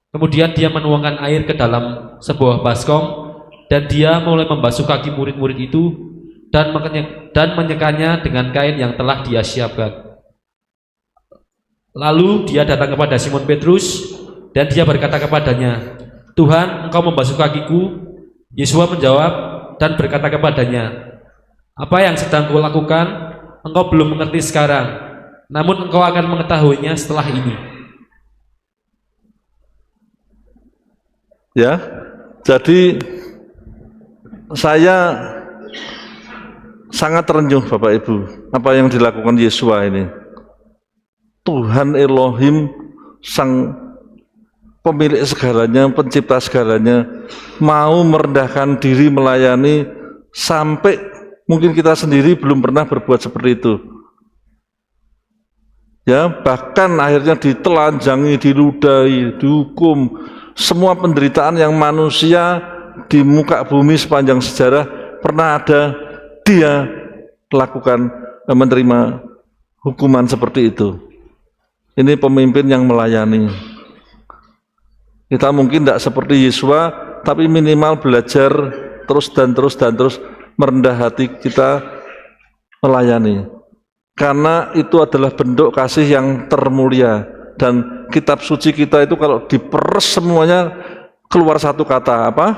[SPEAKER 2] Kemudian dia menuangkan air ke dalam sebuah baskom, dan dia mulai membasuh kaki murid-murid itu dan menyekanya dengan kain yang telah dia siapkan. Lalu dia datang kepada Simon Petrus dan dia berkata kepadanya, "Tuhan, engkau membasuh kakiku?" Yesus menjawab dan berkata kepadanya, "Apa yang sedang kau lakukan, engkau belum mengerti sekarang, namun engkau akan mengetahuinya setelah ini."
[SPEAKER 1] Ya, jadi saya sangat terenyuh Bapak Ibu, apa yang dilakukan Yesua ini. Tuhan Elohim, sang pemilik segalanya, pencipta segalanya, mau merendahkan diri melayani sampai Mungkin kita sendiri belum pernah berbuat seperti itu. Ya, bahkan akhirnya ditelanjangi, diludahi, dihukum. Semua penderitaan yang manusia di muka bumi sepanjang sejarah pernah ada, dia lakukan, menerima hukuman seperti itu. Ini pemimpin yang melayani. Kita mungkin tidak seperti Yesua, tapi minimal belajar terus dan terus merendah hati kita melayani. Karena itu adalah bentuk kasih yang termulia. Dan kitab suci kita itu kalau diperes semuanya keluar satu kata, apa?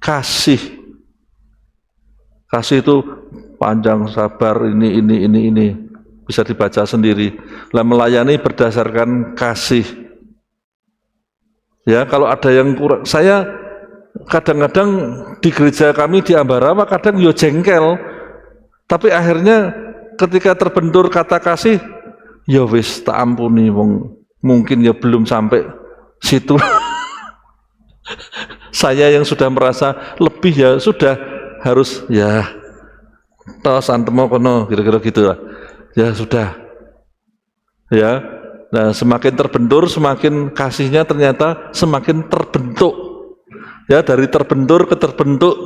[SPEAKER 1] Kasih. Kasih itu panjang, sabar, ini. Bisa dibaca sendiri. Lah melayani berdasarkan kasih. Ya, kalau ada yang kurang, saya kadang-kadang di gereja kami di Ambarawa kadang yo jengkel. Tapi akhirnya ketika terbentur kata kasih, ya wis tak ampuni wong, mungkin ya belum sampai situ. Saya yang sudah merasa lebih ya sudah harus ya tos antemo kono kira-kira gitu lah. Ya sudah. Ya. Nah, semakin terbentur semakin kasihnya ternyata semakin terbentuk. Ya, dari terbentur ke terbentuk,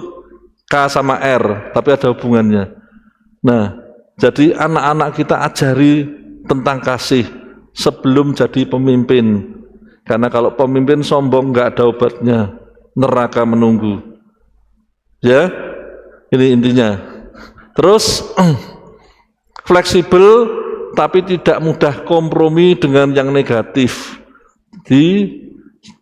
[SPEAKER 1] K sama R, tapi ada hubungannya. Nah, jadi anak-anak kita ajari tentang kasih sebelum jadi pemimpin. Karena kalau pemimpin sombong nggak ada obatnya, neraka menunggu. Ya, ini intinya. Terus fleksibel tapi tidak mudah kompromi dengan yang negatif. Di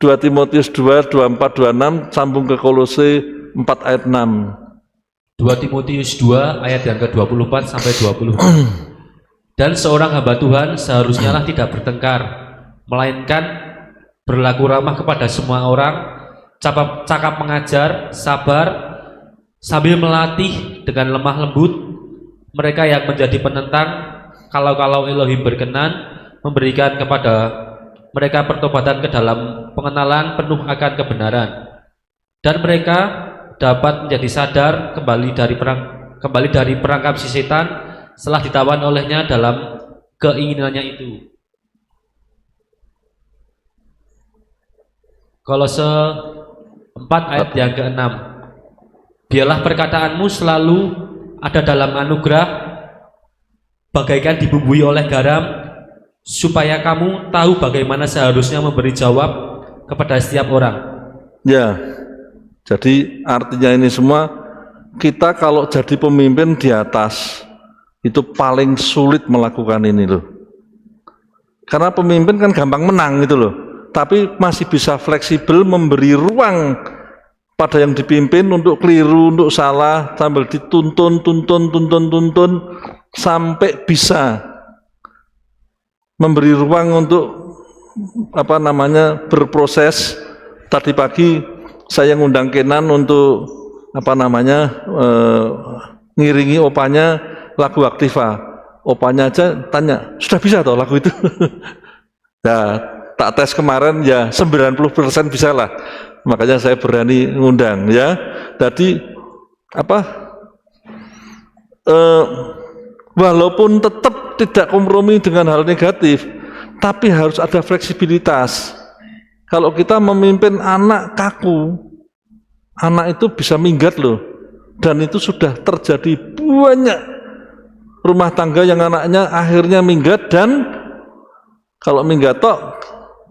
[SPEAKER 1] 2 Timotius 2, 24, 26 sambung ke Kolose 4 ayat 6.
[SPEAKER 2] 2 Timotius 2 ayat yang ke-24 sampai 20. Dan seorang hamba Tuhan seharusnya lah tidak bertengkar, melainkan berlaku ramah kepada semua orang, cakap mengajar, sabar, sambil melatih dengan lemah lembut mereka yang menjadi penentang. Kalau Elohim berkenan memberikan kepada mereka pertobatan ke dalam pengenalan penuh akan kebenaran, dan mereka dapat menjadi sadar kembali dari perangkap si setan setelah ditawan olehnya dalam keinginannya itu. Kolose 4 ayat yang ke-6. Biarlah perkataanmu selalu ada dalam anugerah, bagaikan dibumbui oleh garam, supaya kamu tahu bagaimana seharusnya memberi jawab kepada setiap orang.
[SPEAKER 1] Ya, jadi artinya ini semua, kita kalau jadi pemimpin di atas, itu paling sulit melakukan ini loh. Karena pemimpin kan gampang menang gitu loh, tapi masih bisa fleksibel memberi ruang pada yang dipimpin untuk keliru, untuk salah, sambil dituntun sampai bisa memberi ruang untuk berproses. Tadi pagi saya ngundang Kenan untuk ngiringi opanya lagu Aktiva. Opanya aja tanya, sudah bisa toh lagu itu? Nah, tak tes kemarin ya 90% bisa lah. Makanya saya berani ngundang ya. Jadi walaupun tetap tidak kompromi dengan hal negatif, tapi harus ada fleksibilitas. Kalau kita memimpin anak kaku, anak itu bisa minggat loh. Dan itu sudah terjadi banyak rumah tangga yang anaknya akhirnya minggat, dan kalau minggat tok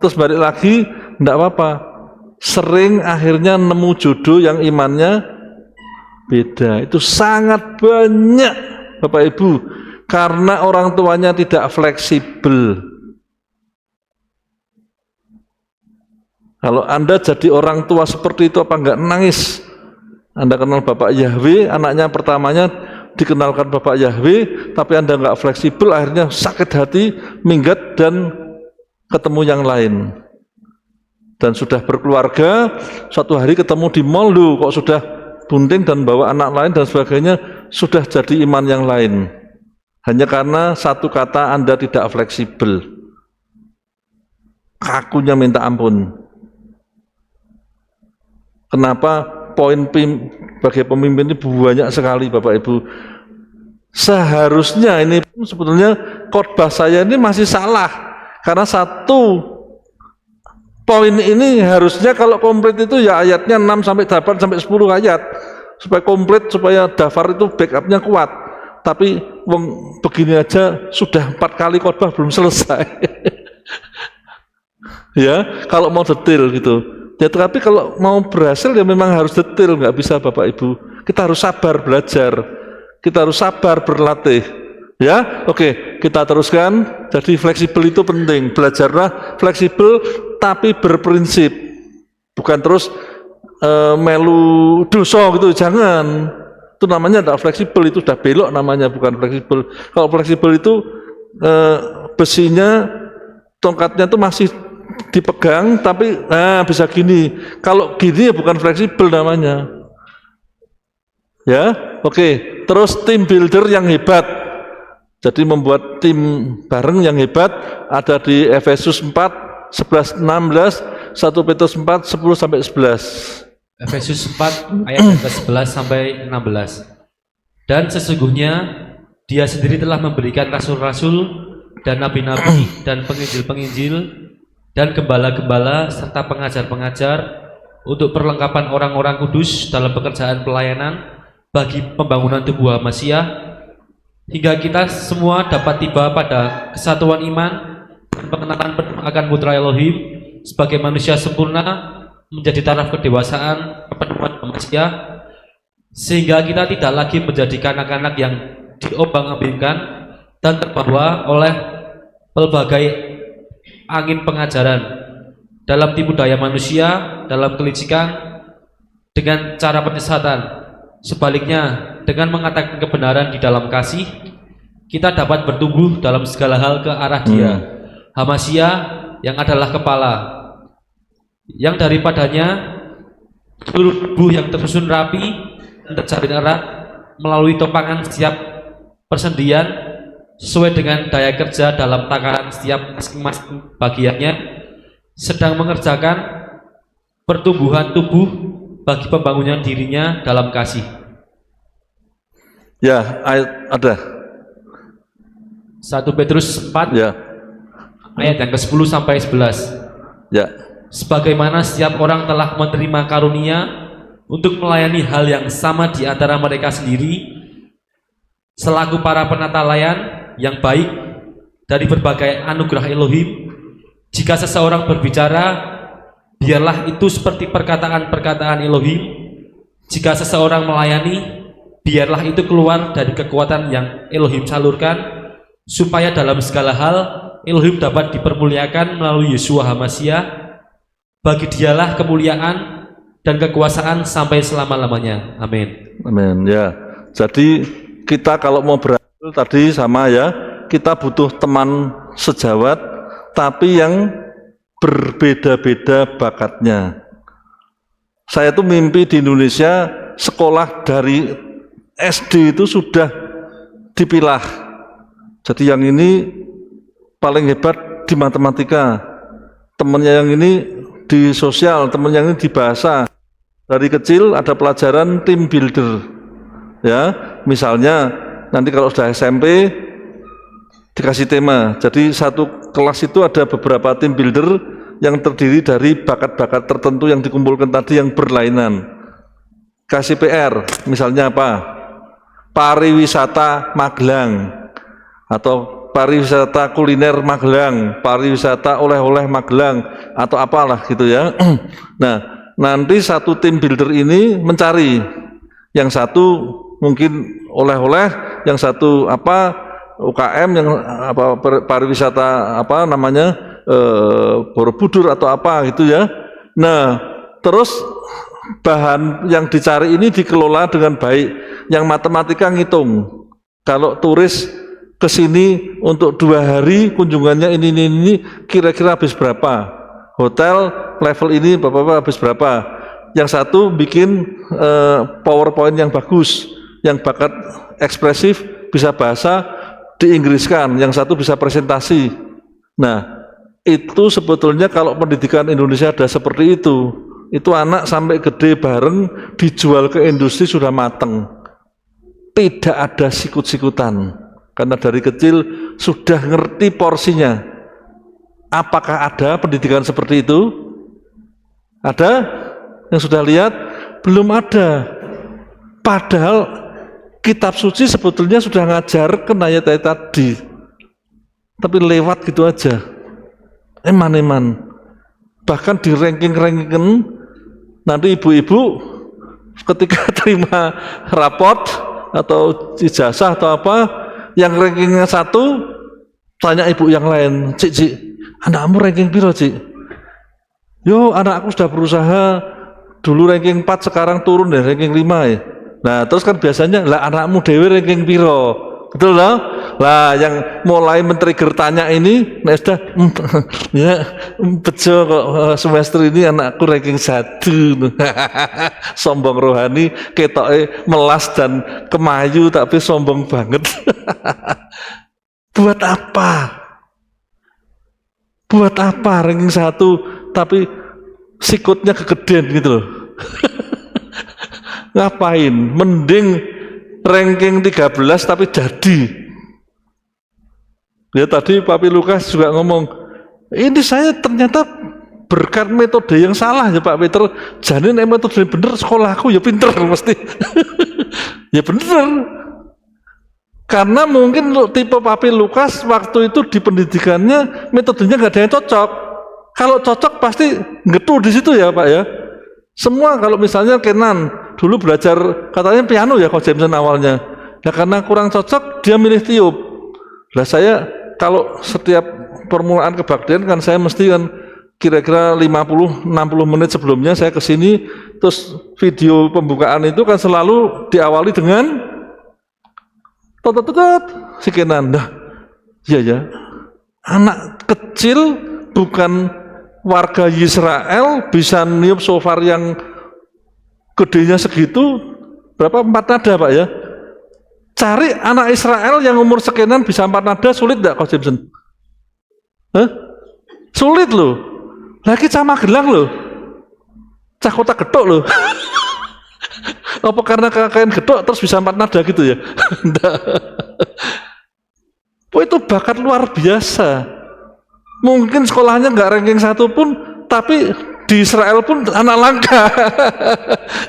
[SPEAKER 1] terus balik lagi enggak apa-apa. Sering akhirnya nemu jodoh yang imannya beda. Itu sangat banyak Bapak Ibu, karena orang tuanya tidak fleksibel. Kalau Anda jadi orang tua seperti itu, apa enggak nangis? Anda kenal Bapak Yahweh, anaknya pertamanya dikenalkan Bapak Yahweh, tapi Anda enggak fleksibel, akhirnya sakit hati, minggat dan ketemu yang lain. Dan sudah berkeluarga, suatu hari ketemu di mall, loh kok sudah bunting dan bawa anak lain dan sebagainya, sudah jadi iman yang lain. Hanya karena satu kata Anda tidak fleksibel, kakunya minta ampun. Kenapa? poin sebagai pemimpin ini banyak sekali Bapak Ibu. Seharusnya ini pun sebetulnya khotbah saya ini masih salah, karena satu poin ini harusnya kalau komplit itu ya ayatnya 6 sampai 8 sampai 10 ayat supaya komplit, supaya daftar itu backupnya kuat. Tapi begini aja sudah 4 kali khotbah belum selesai. Ya, kalau mau detail gitu. Ya, tapi kalau mau berhasil ya memang harus detail, nggak bisa Bapak Ibu. Kita harus sabar belajar, kita harus sabar berlatih. Ya, oke, kita teruskan. Jadi fleksibel itu penting. Belajarlah fleksibel tapi berprinsip. Bukan terus melu dosa gitu, jangan. Itu namanya tidak fleksibel, itu sudah belok namanya, bukan fleksibel. Kalau fleksibel itu besinya, tongkatnya itu masih dipegang tapi bisa gini. Kalau gini ya bukan fleksibel namanya. Ya, oke. Terus tim builder yang hebat. Jadi membuat tim bareng yang hebat ada di Efesus 4, 11, 16, 1 Petrus 4, 10 sampai 11.
[SPEAKER 2] Efesus 4 ayat yang ke-11 sampai 16. Dan sesungguhnya Dia sendiri telah memberikan rasul-rasul dan nabi-nabi dan penginjil-penginjil dan gembala-gembala serta pengajar-pengajar untuk perlengkapan orang-orang kudus dalam pekerjaan pelayanan bagi pembangunan tubuh Masiah, hingga kita semua dapat tiba pada kesatuan iman dan pengenalan akan Putra Elohim sebagai manusia sempurna, menjadi taraf kedewasaan kepenuhan Masiah, sehingga kita tidak lagi menjadi kanak-kanak yang diombang-ambingkan dan terbawa oleh pelbagai angin pengajaran dalam tipu daya manusia, dalam kelicikan dengan cara penyesatan. Sebaliknya, dengan mengatakan kebenaran di dalam kasih, kita dapat bertumbuh dalam segala hal ke arah Dia, Hamasia, yang adalah kepala, yang daripadanya seluruh tubuh yang tersusun rapi dan terjalin erat melalui topangan setiap persendian sesuai dengan daya kerja dalam takaran setiap masing-masing bagiannya, sedang mengerjakan pertumbuhan tubuh bagi pembangunan dirinya dalam kasih.
[SPEAKER 1] Ya, ayat ada
[SPEAKER 2] 1 Petrus 4
[SPEAKER 1] ya.
[SPEAKER 2] ayat yang ke-10 sampai 11.
[SPEAKER 1] Ya.
[SPEAKER 2] Sebagaimana setiap orang telah menerima karunia untuk melayani hal yang sama di antara mereka sendiri, selaku para penata layan yang baik dari berbagai anugerah Elohim. Jika seseorang berbicara, biarlah itu seperti perkataan-perkataan Elohim. Jika seseorang melayani, biarlah itu keluar dari kekuatan yang Elohim salurkan, supaya dalam segala hal Elohim dapat dipermuliakan melalui Yeshua HaMashiach. Bagi Dialah kemuliaan dan kekuasaan sampai selama-lamanya. Amin.
[SPEAKER 1] Amin. Ya. Jadi kita kalau mau berhasil tadi sama ya, kita butuh teman sejawat tapi yang berbeda-beda bakatnya. Saya tuh mimpi di Indonesia sekolah dari SD itu sudah dipilah. Jadi yang ini paling hebat di matematika, temennya yang ini di sosial, temennya yang ini di bahasa. Dari kecil ada pelajaran team builder. Ya, misalnya nanti kalau sudah SMP dikasih tema. Jadi satu kelas itu ada beberapa team builder yang terdiri dari bakat-bakat tertentu yang dikumpulkan tadi yang berlainan. Kasih PR, misalnya apa? Pariwisata Magelang atau pariwisata kuliner Magelang, pariwisata oleh-oleh Magelang atau apalah gitu ya. Nah, nanti satu tim builder ini mencari, yang satu mungkin oleh-oleh, yang satu apa UKM, yang apa pariwisata apa namanya Borobudur atau apa gitu ya. Nah, terus bahan yang dicari ini dikelola dengan baik. Yang matematika ngitung, kalau turis ke sini untuk 2 hari kunjungannya ini kira-kira habis berapa, hotel level ini bapak-bapak habis berapa. Yang satu bikin PowerPoint yang bagus, yang bakat ekspresif, bisa bahasa diinggriskan, yang satu bisa presentasi. Nah, itu sebetulnya kalau pendidikan Indonesia ada seperti itu, itu anak sampai gede bareng, dijual ke industri sudah mateng. Tidak ada sikut-sikutan, karena dari kecil sudah ngerti porsinya. Apakah ada pendidikan seperti itu? Ada? Yang sudah lihat? Belum ada. Padahal kitab suci sebetulnya sudah ngajar ayat-ayat tadi, tapi lewat gitu aja, eman-eman. Bahkan di ranking-ranking nanti ibu-ibu ketika terima raport atau ijazah atau apa, yang rankingnya 1 tanya ibu yang lain, cik, anakmu ranking piro cik? Yo, anakku sudah berusaha, dulu ranking 4 sekarang turun deh ranking 5 ya. Nah terus kan biasanya lah anakmu dewe ranking piro, betul loh? Lah yang mulai men-trigger tanya ini, nah sudah ya bejo kok semester ini anakku ranking 1. Sombong rohani, ketoke melas dan kemayu tapi sombong banget. Buat apa? Buat apa ranking 1 tapi sikutnya kegedean gitu loh. Ngapain? Mending ranking 13 tapi jadi. Ya tadi Papi Lukas juga ngomong, ini saya ternyata berkat metode yang salah ya Pak Peter. Jadi metode yang bener sekolahku ya pinter mesti. Ya bener. Karena mungkin tipe Papi Lukas waktu itu di pendidikannya metodenya nggak ada yang cocok. Kalau cocok pasti ngetu di situ ya Pak ya. Semua kalau misalnya Kenan dulu belajar katanya piano ya Coach Jameson awalnya. Nah karena kurang cocok dia milih tiup. Nah saya kalau setiap permulaan kebaktian kan saya mesti kan kira-kira 50-60 menit sebelumnya saya ke sini, terus video pembukaan itu kan selalu diawali dengan tot si Kenan. Nah iya ya, anak kecil bukan warga Israel bisa niup shofar yang gedenya segitu, berapa 4 nada Pak ya. Cari anak Israel yang umur sekian bisa 4 nada, sulit enggak Coach Jameson? Sulit loh. Lagi sama gelang loh, cah kota gedok loh. Apa karena kakaknya gedok terus bisa 4 nada gitu ya? Enggak. Itu bakat luar biasa. Mungkin sekolahnya nggak ranking 1 pun, tapi di Israel pun anak langka.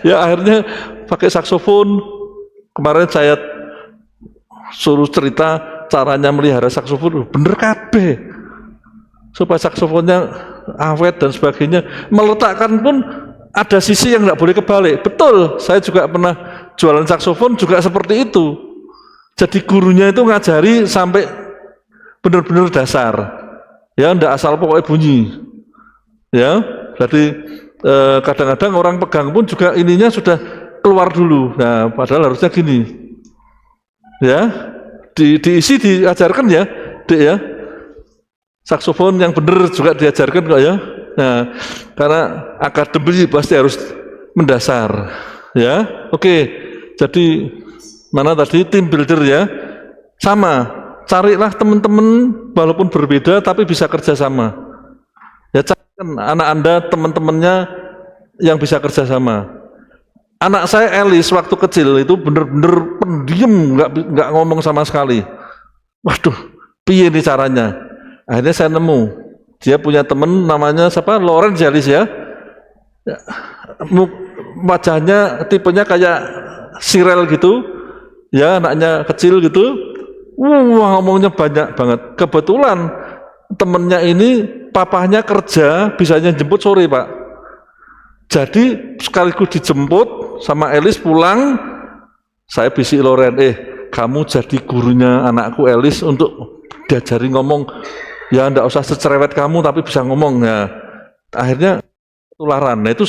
[SPEAKER 1] Ya akhirnya pakai saksofon. Kemarin saya suruh cerita caranya melihara saksofon, bener kabeh. Supaya saksofonnya awet dan sebagainya. Meletakkan pun ada sisi yang nggak boleh kebalik. Betul, saya juga pernah jualan saksofon juga seperti itu. Jadi gurunya itu ngajari sampai benar-benar dasar. Ya, ndak asal pokoknya bunyi. Ya, jadi kadang-kadang orang pegang pun juga ininya sudah keluar dulu. Nah, padahal harusnya gini. Ya, diisi diajarkan ya, Dek ya. Saksofon yang benar juga diajarkan kok ya. Nah, karena akademi pasti harus mendasar. Ya, oke. Jadi mana tadi tim builder ya? Sama. Carilah teman-teman walaupun berbeda tapi bisa kerjasama. Ya carikan anak Anda teman-temannya yang bisa kerjasama. Anak saya Elis waktu kecil itu bener-bener pendiam, nggak ngomong sama sekali. Waduh, piye nih caranya? Akhirnya saya nemu, dia punya teman namanya siapa? Loren Jalis ya. Wajahnya tipenya kayak Sirel gitu, ya anaknya kecil gitu. Wah ngomongnya banyak banget. Kebetulan temennya ini papahnya kerja, bisanya jemput sore Pak. Jadi sekaligus dijemput sama Elis pulang, saya bisik Loren, kamu jadi gurunya anakku Elis untuk diajari ngomong. Ya enggak usah secerewet kamu tapi bisa ngomong. Ya akhirnya tularan. Nah itu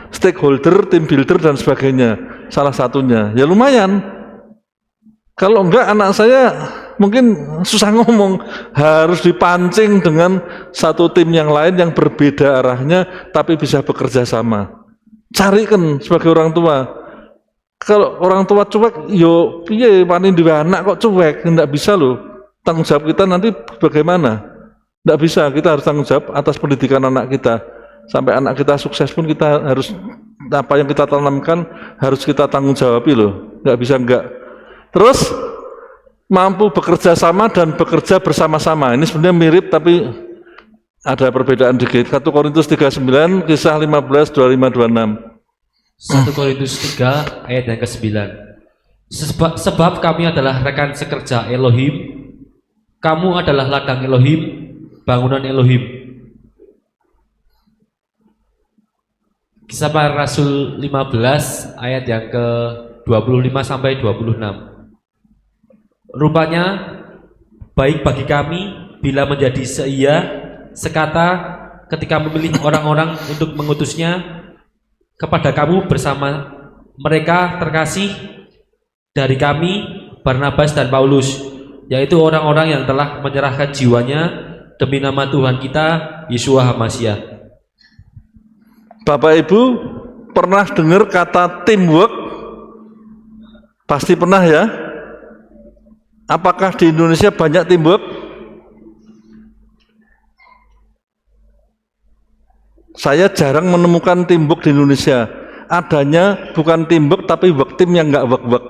[SPEAKER 1] stakeholder, tim builder dan sebagainya. Salah satunya. Ya lumayan. Kalau enggak anak saya mungkin susah ngomong, harus dipancing dengan satu tim yang lain yang berbeda arahnya tapi bisa bekerja sama. Carikan sebagai orang tua. Kalau orang tua cuek, yo piye wani duwe anak kok cuek, enggak bisa loh. Tanggung jawab kita nanti bagaimana? Enggak bisa, kita harus tanggung jawab atas pendidikan anak kita. Sampai anak kita sukses pun kita harus, apa yang kita tanamkan harus kita tanggung jawabi loh, nggak bisa enggak. Terus mampu bekerja sama dan bekerja bersama-sama. Ini sebenarnya mirip tapi ada perbedaan dikit. 1 Korintus 39, kisah 15, 25, 26.
[SPEAKER 2] 1 Korintus 3 ayat yang ke-9. Sebab kami adalah rekan sekerja Elohim, kamu adalah ladang Elohim, bangunan Elohim. Kisah Para Rasul 15 ayat yang ke-25 sampai 26. Rupanya baik bagi kami bila menjadi seia, sekata ketika memilih orang-orang untuk mengutusnya kepada kamu bersama mereka terkasih dari kami, Barnabas dan Paulus, yaitu orang-orang yang telah menyerahkan jiwanya demi nama Tuhan kita, Yesus HaMasiah.
[SPEAKER 1] Bapak Ibu pernah dengar kata teamwork? Pasti pernah ya. Apakah di Indonesia banyak teamwork? Saya jarang menemukan teamwork di Indonesia. Adanya bukan teamwork tapi work team yang nggak work.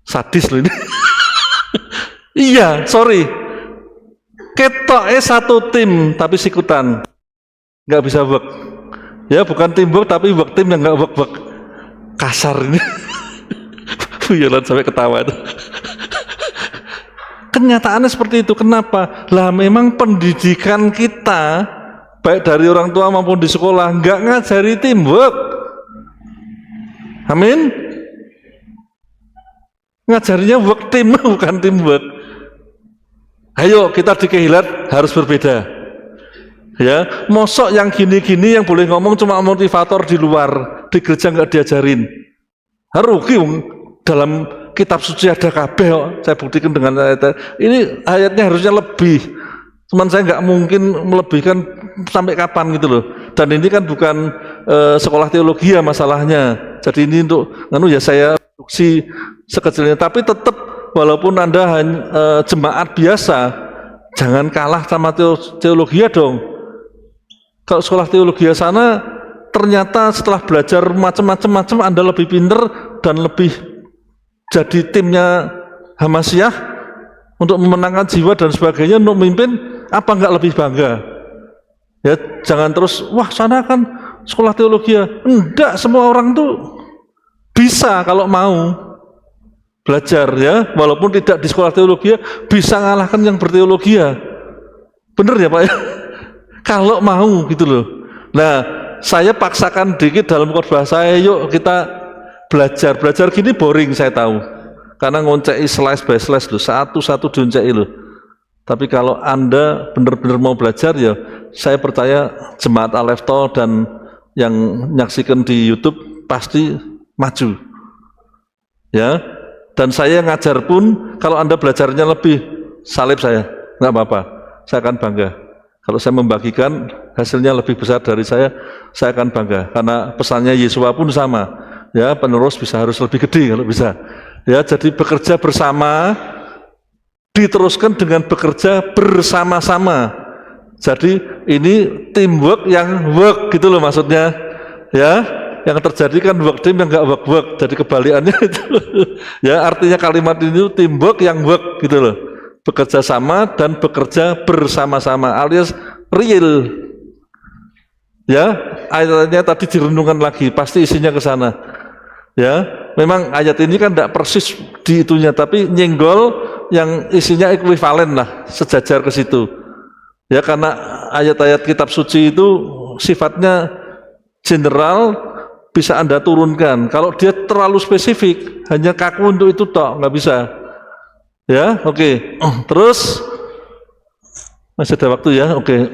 [SPEAKER 1] Sadis loh ini. Iya, sorry. Ketoknya satu tim tapi sikutan, nggak bisa work. Ya bukan teamwork tapi work team yang nggak work. Kasar ini. Buyalan sampai ketawa itu. Kenyataannya seperti itu. Kenapa? Lah memang pendidikan kita baik dari orang tua maupun di sekolah nggak ngajari teamwork. Amin. Ngajarinya work team bukan teamwork. Ayo kita di Kehilat harus berbeda. Ya, mosok yang gini-gini yang boleh ngomong cuma motivator di luar, di gereja nggak diajarin. Rugi dalam kitab suci ada kabeh kok. Saya buktikan dengan ayat. Ini ayatnya harusnya lebih. Cuman saya nggak mungkin melebihkan sampai kapan gitu loh. Dan ini kan bukan sekolah teologi ya masalahnya. Jadi ini untuk ya saya produksi sekecilnya. Tapi tetap walaupun Anda jemaat biasa, jangan kalah sama teologi dong. Kalau sekolah teologi sana ternyata setelah belajar macam-macam Anda lebih pinter dan lebih jadi timnya HaMasiah untuk memenangkan jiwa dan sebagainya, untuk memimpin, apa enggak lebih bangga? Ya jangan terus wah sana kan sekolah teologi ya. Enggak, semua orang tuh bisa kalau mau belajar ya, walaupun tidak di sekolah teologi ya, bisa ngalahkan yang berteologi ya. Bener ya Pak ya? Kalau mau gitu loh. Nah, saya paksakan dikit dalam khotbah saya, yuk kita belajar gini boring saya tahu. Karena ngonceki slice by slice loh, satu-satu dionceki loh. Tapi kalau Anda benar-benar mau belajar ya, saya percaya jemaat Alefto dan yang menyaksikan di YouTube pasti maju. Ya. Dan saya ngajar pun kalau Anda belajarnya lebih, salib saya, nggak apa-apa. Saya akan bangga. Kalau saya membagikan hasilnya lebih besar dari saya akan bangga. Karena pesannya Yesua pun sama. Ya, penerus harus lebih gede kalau bisa. Ya, jadi bekerja bersama diteruskan dengan bekerja bersama-sama. Jadi ini teamwork yang work gitu loh maksudnya. Ya, yang terjadi kan work team yang nggak work. Jadi kebalikannya itu. Ya, artinya kalimat ini teamwork yang work gitu loh. Bekerja sama dan bekerja bersama-sama alias real. Ya, ayatnya tadi direnungkan lagi, pasti isinya ke sana. Ya, memang ayat ini kan tidak persis di itunya, tapi nyenggol yang isinya ekuivalen lah, sejajar ke situ. Ya, karena ayat-ayat kitab suci itu sifatnya general, bisa Anda turunkan. Kalau dia terlalu spesifik, hanya kaku untuk itu toh, nggak bisa. Ya, oke. Terus masih ada waktu ya, oke.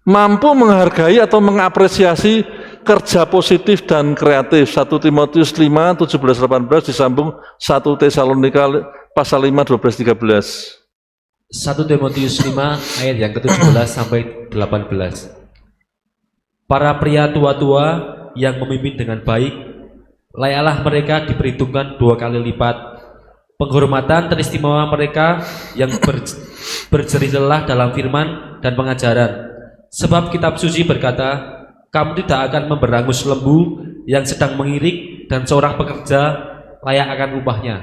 [SPEAKER 1] Mampu menghargai atau mengapresiasi kerja positif dan kreatif. 1 Timotius 5, 17-18 disambung 1 Tesalonika pasal 5, 12-13.
[SPEAKER 2] 1 Timotius 5 ayat yang ke-17 sampai 18. Para pria tua-tua yang memimpin dengan baik, layaklah mereka diperhitungkan 2 kali lipat. Penghormatan teristimewa mereka yang berjerih lelah dalam firman dan pengajaran, Sebab kitab suci berkata, kamu tidak akan memberangus lembu yang sedang mengirik, dan seorang pekerja layak akan upahnya.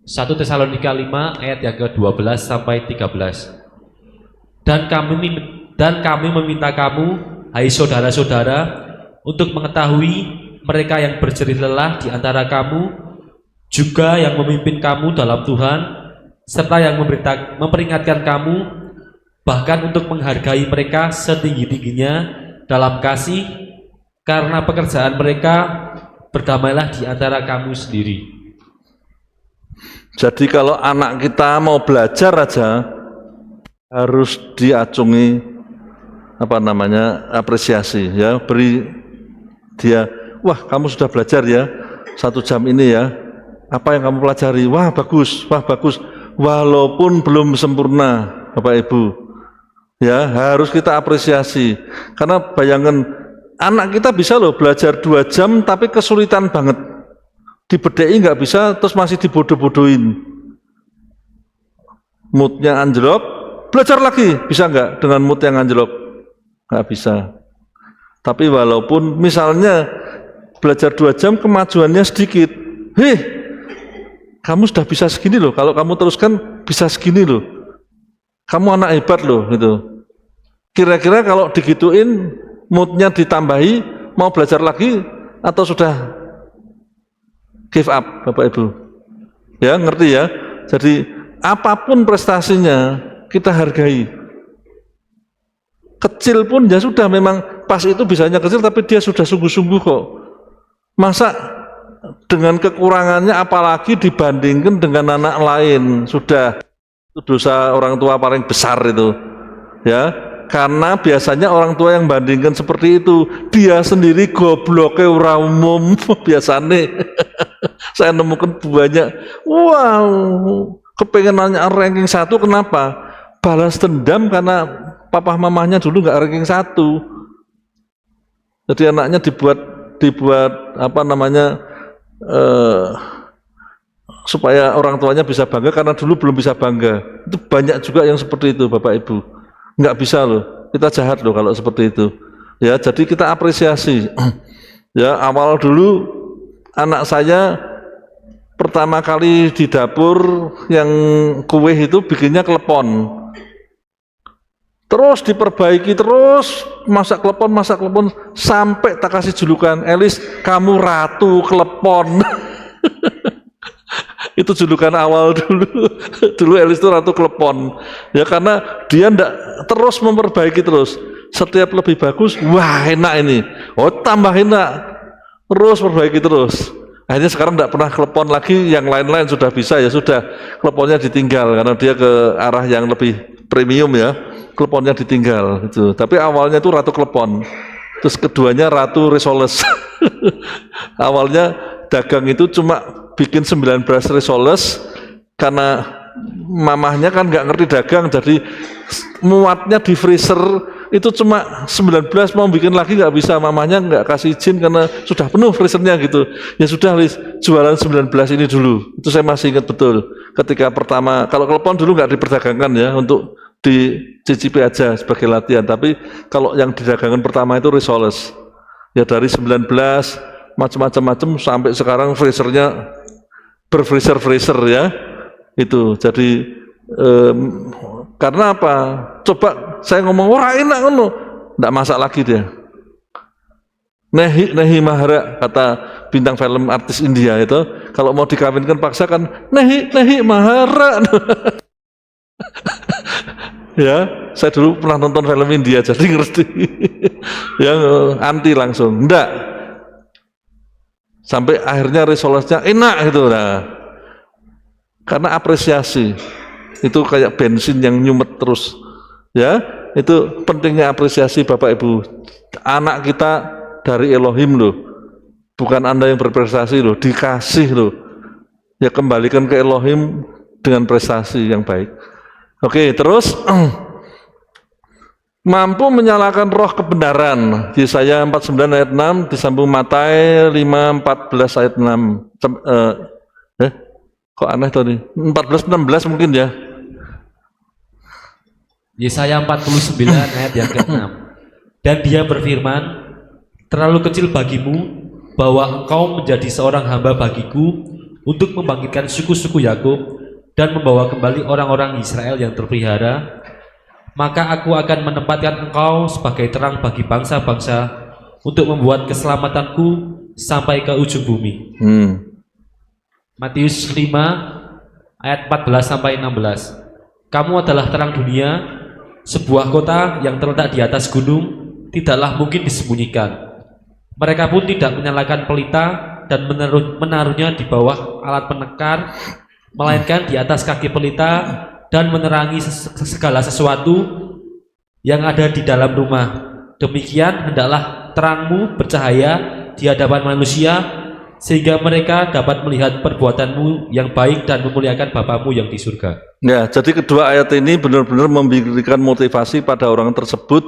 [SPEAKER 2] 1 Tesalonika 5 ayat yang ke-12 sampai 13. Dan kami meminta kamu, hai saudara-saudara, untuk mengetahui mereka yang berjerih lelah di antara kamu, juga yang memimpin kamu dalam Tuhan, serta yang memperingatkan kamu, bahkan untuk menghargai mereka setinggi-tingginya dalam kasih, karena pekerjaan mereka, berdamailah di antara kamu sendiri.
[SPEAKER 1] Jadi kalau anak kita mau belajar aja harus diacungi apresiasi ya, beri dia, wah kamu sudah belajar ya 1 jam ini ya, apa yang kamu pelajari, wah bagus, walaupun belum sempurna Bapak Ibu ya, harus kita apresiasi. Karena bayangkan anak kita bisa loh belajar 2 jam tapi kesulitan banget, dibedai nggak bisa, terus masih dibodoh-bodohin, moodnya anjlok, belajar lagi, bisa nggak dengan mood yang anjlok? Nggak bisa. Tapi walaupun misalnya belajar 2 jam kemajuannya sedikit, kamu sudah bisa segini loh, kalau kamu teruskan bisa segini loh, kamu anak hebat loh gitu. Kira-kira kalau digituin, moodnya ditambahi, mau belajar lagi atau sudah give up Bapak Ibu? Ya, ngerti ya? Jadi apapun prestasinya kita hargai. Kecil pun ya sudah, memang pas itu bisanya kecil tapi dia sudah sungguh-sungguh kok. Masa dengan kekurangannya apalagi dibandingkan dengan anak lain, sudah itu dosa orang tua paling besar itu. Ya, karena biasanya orang tua yang bandingkan seperti itu, dia sendiri gobloknya ora umum biasanya. Saya nemukan banyak, wow, kepengen nanya ranking 1 kenapa? Balas dendam karena papa mamahnya dulu nggak ranking 1. Jadi anaknya dibuat supaya orang tuanya bisa bangga karena dulu belum bisa bangga. Itu banyak juga yang seperti itu Bapak Ibu. Nggak bisa loh, kita jahat loh kalau seperti itu. Ya, jadi kita apresiasi. Ya, awal dulu anak saya pertama kali di dapur yang kue itu bikinnya klepon. Terus diperbaiki, terus masak klepon sampai tak kasih julukan, Elis kamu ratu klepon. Itu julukan awal dulu. Dulu Elis itu ratu klepon. Ya karena dia ndak terus memperbaiki terus. Setiap lebih bagus, wah enak ini. Oh tambah enak. Terus perbaiki terus. Akhirnya sekarang ndak pernah klepon lagi, yang lain-lain sudah bisa ya sudah, kleponnya ditinggal karena dia ke arah yang lebih premium ya. Kleponnya ditinggal itu. Tapi awalnya itu ratu klepon. Terus keduanya ratu risoles. Awalnya dagang itu cuma bikin 19 risoles karena mamahnya kan nggak ngerti dagang, jadi muatnya di freezer itu cuma 19, mau bikin lagi nggak bisa, mamahnya nggak kasih izin karena sudah penuh freezernya gitu. Ya sudah, jualan 19 ini dulu. Itu saya masih ingat betul. Ketika pertama, kalau klepon dulu nggak diperdagangkan ya, untuk dicicipi aja sebagai latihan. Tapi kalau yang didagangkan pertama itu risoles. Ya dari 19 macam-macam sampai sekarang freezernya berfreezer ya. Itu jadi karena apa? Coba saya ngomong ora enak ngono, enggak masak lagi dia. Nehi Mahara, kata bintang film artis India itu, kalau mau dikawinkan paksa kan Nehi Mahara. Ya, saya dulu pernah nonton film India jadi ngerti. Yang anti langsung, enggak. Sampai akhirnya risolesnya enak gitu nah. Karena apresiasi. Itu kayak bensin yang nyumet terus. Ya, itu pentingnya apresiasi Bapak Ibu. Anak kita dari Elohim loh. Bukan Anda yang berprestasi loh, dikasih loh. Ya kembalikan ke Elohim dengan prestasi yang baik. Oke, terus mampu menyalakan roh kebenaran. Yesaya 49 ayat 6 disambung Matae 5:14 ayat 6. Kok aneh tadi? 14-16 mungkin ya.
[SPEAKER 2] Yesaya 49 ayat yang ke-6. Dan dia berfirman, terlalu kecil bagimu bahwa engkau menjadi seorang hamba bagiku untuk membangkitkan suku-suku Yakub dan membawa kembali orang-orang Israel yang terpelihara. Maka aku akan menempatkan engkau sebagai terang bagi bangsa-bangsa untuk membuat keselamatanku sampai ke ujung bumi. Matius 5 ayat 14 sampai 16. Kamu adalah terang dunia, sebuah kota yang terletak di atas gunung tidaklah mungkin disembunyikan. Mereka pun tidak menyalakan pelita dan menaruhnya di bawah alat penekar, melainkan di atas kaki pelita dan menerangi segala sesuatu yang ada di dalam rumah. Demikian hendaklah terangmu bercahaya di hadapan manusia, sehingga mereka dapat melihat perbuatanmu yang baik dan memuliakan Bapamu yang di surga.
[SPEAKER 1] Ya, jadi kedua ayat ini benar-benar memberikan motivasi pada orang tersebut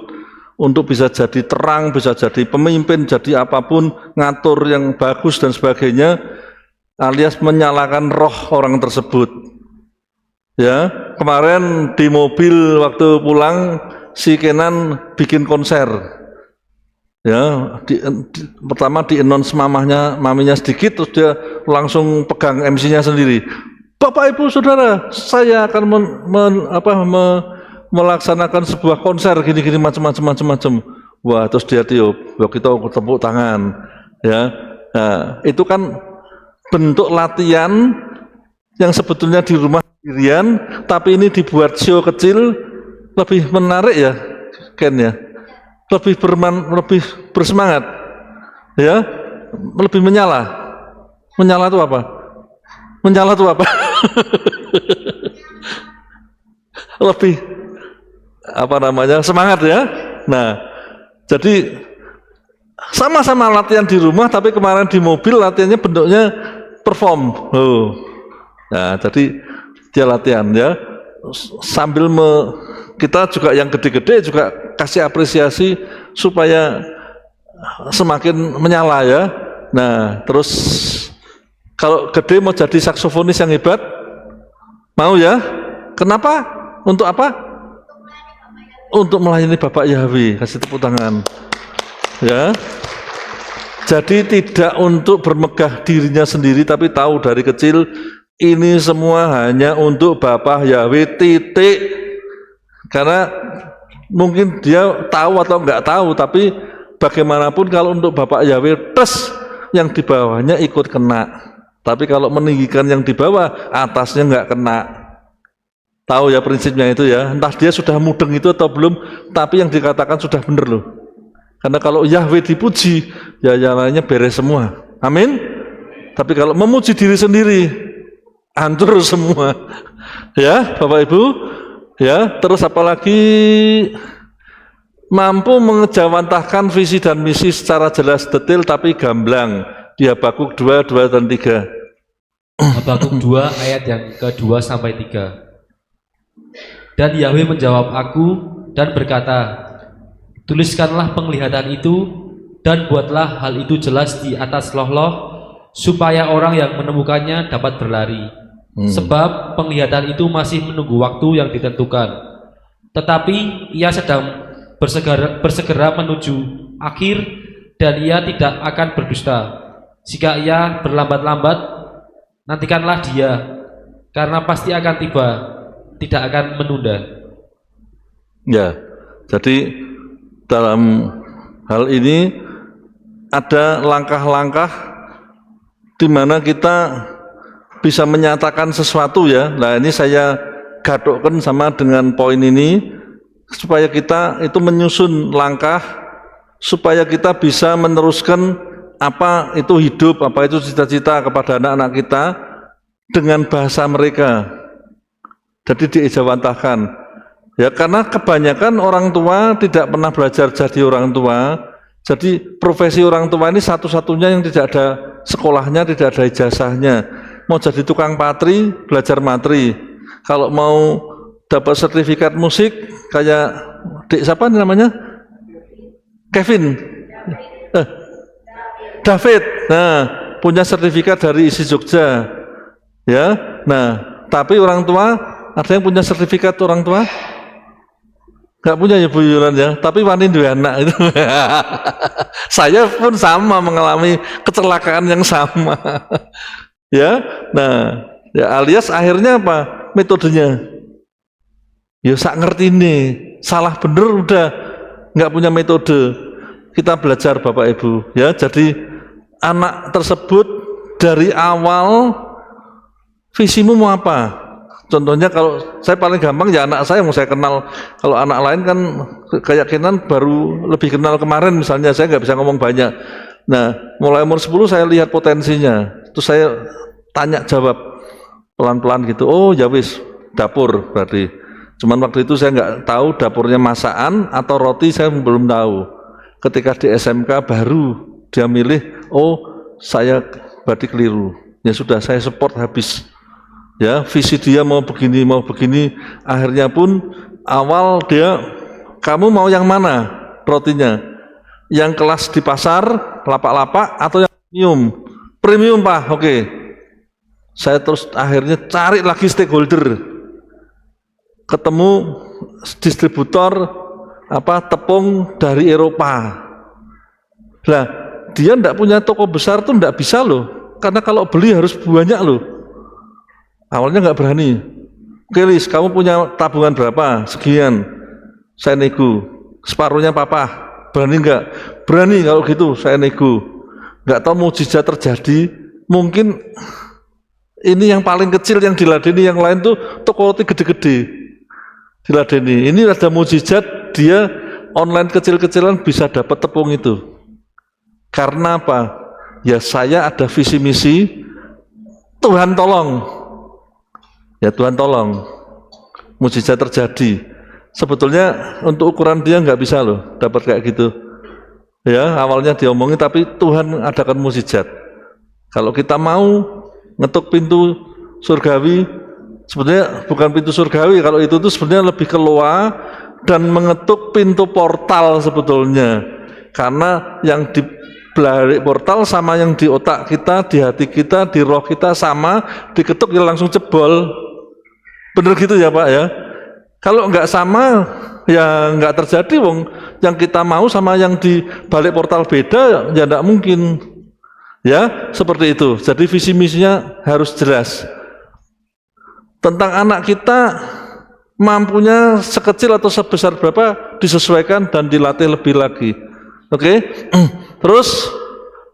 [SPEAKER 1] untuk bisa jadi terang, bisa jadi pemimpin, jadi apapun, ngatur yang bagus dan sebagainya, alias menyalakan roh orang tersebut. Ya, kemarin di mobil waktu pulang si Kenan bikin konser. Ya, pertama di announce maminya sedikit, terus dia langsung pegang MC-nya sendiri. Bapak Ibu Saudara, saya akan melaksanakan sebuah konser gini-gini macam-macam. Wah, terus dia tiup, kita tepuk tangan. Ya, nah, itu kan bentuk latihan yang sebetulnya di rumah sendirian, tapi ini dibuat show kecil, lebih menarik ya, Ken ya, lebih bersemangat, ya, lebih menyala. Menyala itu apa? Menyala itu apa? Lebih semangat ya. Nah, jadi sama-sama latihan di rumah, tapi kemarin di mobil latihannya bentuknya perform. Nah, jadi dia latihan ya, sambil kita juga yang gede-gede juga kasih apresiasi supaya semakin menyala ya. Nah, terus kalau gede mau jadi saksofonis yang hebat, mau ya? Kenapa? Untuk apa? Untuk melayani Bapak Yahweh. Kasih tepuk tangan ya. Jadi tidak untuk bermegah dirinya sendiri, tapi tahu dari kecil ini semua hanya untuk Bapak Yahweh, titik. Karena mungkin dia tahu atau enggak tahu, tapi bagaimanapun kalau untuk Bapak Yahweh, yang di bawahnya ikut kena. Tapi kalau meninggikan yang di bawah, atasnya enggak kena. Tahu ya prinsipnya itu ya, entah dia sudah mudeng itu atau belum, tapi yang dikatakan sudah benar loh. Karena kalau Yahweh dipuji, ya yang lainnya beres semua. Amin. Tapi kalau memuji diri sendiri, hancur semua. Ya, Bapak Ibu. Ya, terus apalagi mampu mengejawantahkan visi dan misi secara jelas detail tapi gamblang. Di Habakuk 2 dan 3.
[SPEAKER 2] Habakuk 2 ayat yang ke-2 sampai 3. Dan Yahweh menjawab aku dan berkata, tuliskanlah penglihatan itu dan buatlah hal itu jelas di atas loh-loh, supaya orang yang menemukannya dapat berlari. Sebab penglihatan itu masih menunggu waktu yang ditentukan. Tetapi ia sedang bersegera menuju akhir, dan ia tidak akan berdusta. Jika ia berlambat-lambat, nantikanlah dia, karena pasti akan tiba, tidak akan menunda.
[SPEAKER 1] Ya, jadi dalam hal ini ada langkah-langkah di mana kita bisa menyatakan sesuatu ya. Nah, ini saya gadokkan sama dengan poin ini supaya kita itu menyusun langkah supaya kita bisa meneruskan apa itu hidup, apa itu cita-cita kepada anak-anak kita dengan bahasa mereka. Jadi diejawantahkan ya, karena kebanyakan orang tua tidak pernah belajar jadi orang tua. Jadi profesi orang tua ini satu-satunya yang tidak ada sekolahnya, tidak ada ijazahnya. Mau jadi tukang patri, belajar matri. Kalau mau dapat sertifikat musik kayak siapa namanya? Kevin, David. Nah, punya sertifikat dari ISI Jogja. Ya, nah, tapi orang tua ada yang punya sertifikat orang tua? nggak punya ya Bu Yulan ya, tapi wani duwe anak itu. Saya pun sama mengalami kecelakaan yang sama. Ya, nah, ya alias akhirnya apa? Metodenya. Ya sak ngerti nih, salah bener udah nggak punya metode. Kita belajar Bapak Ibu, ya. Jadi anak tersebut dari awal visimu mau apa? Contohnya kalau saya paling gampang ya anak saya mau saya kenal. Kalau anak lain kan keyakinan baru lebih kenal kemarin misalnya, saya nggak bisa ngomong banyak. Nah, mulai umur 10 saya lihat potensinya. Terus saya tanya jawab pelan-pelan gitu. Oh ya wis, dapur berarti. Cuman waktu itu saya nggak tahu dapurnya masakan atau roti, saya belum tahu. Ketika di SMK baru dia milih, oh saya berarti keliru. Ya sudah, saya support habis. Ya, visi dia mau begini, akhirnya pun awal dia, kamu mau yang mana rotinya? Yang kelas di pasar, lapak-lapak, atau yang premium? Premium Pak, oke. Saya terus akhirnya cari lagi stakeholder, ketemu distributor tepung dari Eropa. Lah, dia enggak punya toko besar tuh enggak bisa loh, karena kalau beli harus banyak loh. Awalnya nggak berani. Oke Lis, kamu punya tabungan berapa? Sekian. Saya nego. Separuhnya papa. Berani nggak? Berani kalau gitu. Saya nego. Nggak tahu mukjizat terjadi. Mungkin ini yang paling kecil yang diladeni, yang lain tuh toko roti gede-gede diladeni. Ini ada mukjizat, dia online kecil-kecilan bisa dapat tepung itu. Karena apa? Ya saya ada visi misi. Tuhan tolong. Ya Tuhan tolong, mukjizat terjadi. Sebetulnya untuk ukuran dia nggak bisa loh dapat kayak gitu. Ya awalnya diomongin, tapi Tuhan adakan mukjizat. Kalau kita mau ngetuk pintu surgawi, sebetulnya bukan pintu surgawi. Kalau itu tuh sebenarnya lebih keluar dan mengetuk pintu portal sebetulnya. Karena yang di balik portal sama yang di otak kita, di hati kita, di roh kita sama, diketuk ya langsung jebol. Bener gitu ya Pak ya. Kalau nggak sama ya nggak terjadi, wong yang kita mau sama yang di balik portal beda ya nggak mungkin. Ya seperti itu. Jadi visi misinya harus jelas. Tentang anak kita mampunya sekecil atau sebesar berapa disesuaikan dan dilatih lebih lagi. Oke? Terus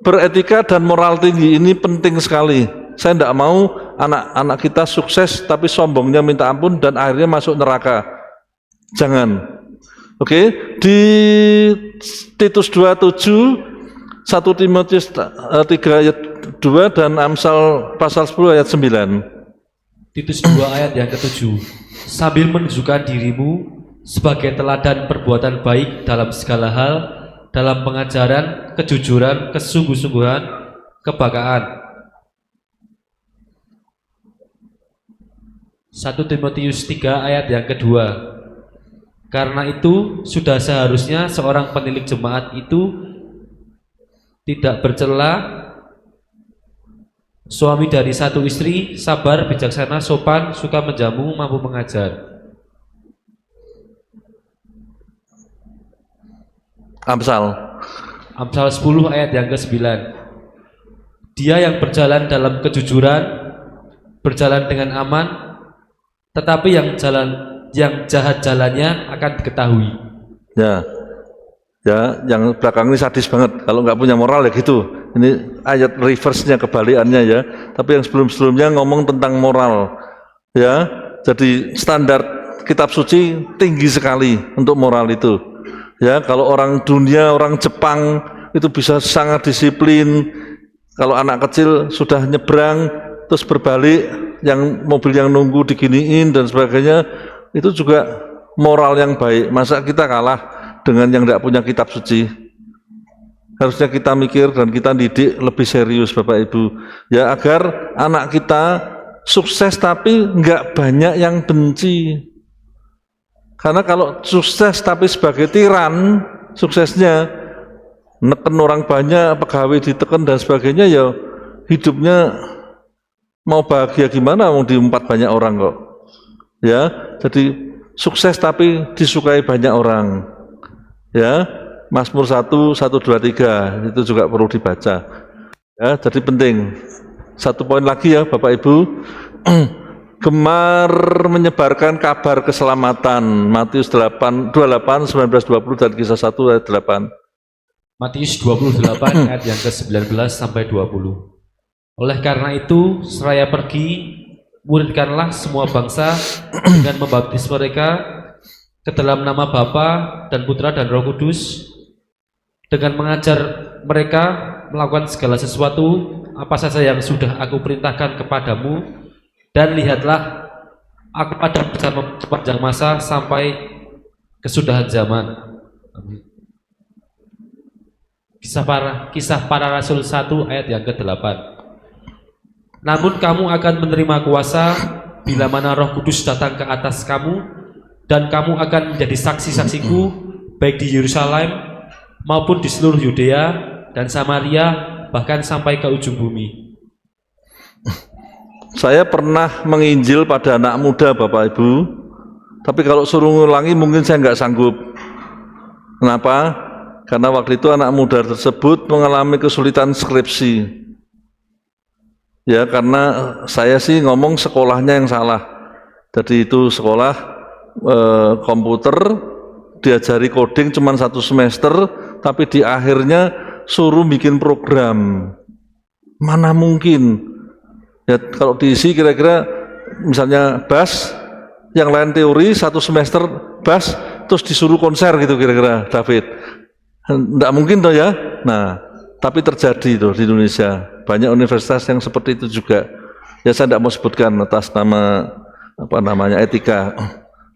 [SPEAKER 1] beretika dan moral tinggi ini penting sekali. Saya tidak mau anak-anak kita sukses tapi sombongnya minta ampun dan akhirnya masuk neraka. Jangan. Oke? Di Titus 2:7, 1 Timotius 3 ayat 2 dan Amsal pasal 10 ayat 9.
[SPEAKER 2] Titus 2 ayat yang ke-7. Sambil menunjukkan dirimu sebagai teladan perbuatan baik dalam segala hal, dalam pengajaran, kejujuran, kesungguh-sungguhan, kebakaan. 1 Timotius 3 ayat yang kedua. Karena itu sudah seharusnya seorang penilik jemaat itu tidak bercela, suami dari satu istri, sabar, bijaksana, sopan, suka menjamu, mampu mengajar.
[SPEAKER 1] Amsal
[SPEAKER 2] 10 ayat yang ke-9. Dia yang berjalan dalam kejujuran, berjalan dengan aman, tetapi yang jahat jalannya akan diketahui. Ya, yang belakang ini sadis banget. Kalau nggak punya moral ya gitu. Ini ayat reverse-nya, kebalikannya ya. Tapi yang sebelum-sebelumnya ngomong tentang moral. Ya, jadi standar kitab suci tinggi sekali untuk moral itu. Ya, kalau orang dunia, orang Jepang itu bisa sangat disiplin. Kalau anak kecil sudah nyebrang terus berbalik, yang mobil yang nunggu diginiin dan sebagainya, itu juga moral yang baik. Masa kita kalah dengan yang tidak punya kitab suci? Harusnya kita mikir dan kita didik lebih serius Bapak Ibu, ya, agar anak kita sukses tapi nggak banyak yang benci. Karena kalau sukses tapi sebagai tiran, suksesnya neken orang banyak, pegawai diteken dan sebagainya, ya hidupnya mau bahagia gimana mau diumpat banyak orang kok. Ya, jadi
[SPEAKER 1] sukses tapi disukai banyak orang. Ya, Mazmur 1, 1, 2, 3 itu juga perlu dibaca. Ya, jadi penting. Satu poin lagi ya Bapak Ibu, gemar menyebarkan kabar keselamatan. Matius 8, 28, 19, 20 dan Kisah 1 ayat 8.
[SPEAKER 2] Matius 28 ayat yang ke-19 sampai 20. Oleh karena itu, seraya pergi, muridkanlah semua bangsa dengan membaptis mereka ke dalam nama Bapa dan Putra dan Roh Kudus, dengan mengajar mereka melakukan segala sesuatu apa saja yang sudah aku perintahkan kepadamu, dan lihatlah, aku ada bersama sepanjang masa sampai kesudahan zaman. Amin. Kisah para Rasul 1 ayat yang ke-8. Namun kamu akan menerima kuasa bila mana Roh Kudus datang ke atas kamu, dan kamu akan menjadi saksi-saksiku baik di Yerusalem maupun di seluruh Yudea dan Samaria, bahkan sampai ke ujung bumi.
[SPEAKER 1] Saya pernah menginjil pada anak muda Bapak Ibu, tapi kalau suruh ngulangi mungkin saya nggak sanggup. Kenapa? Karena waktu itu anak muda tersebut mengalami kesulitan skripsi. Ya, karena saya sih ngomong sekolahnya yang salah. Jadi itu sekolah komputer, diajari coding cuma 1 semester, tapi di akhirnya suruh bikin program. Mana mungkin? Ya, kalau diisi kira-kira misalnya bass, yang lain teori 1 semester bass, terus disuruh konser gitu kira-kira, David. Nggak mungkin toh ya. Nah, tapi terjadi itu di Indonesia. Banyak universitas yang seperti itu juga. Ya saya tidak mau sebutkan atas nama apa namanya etika.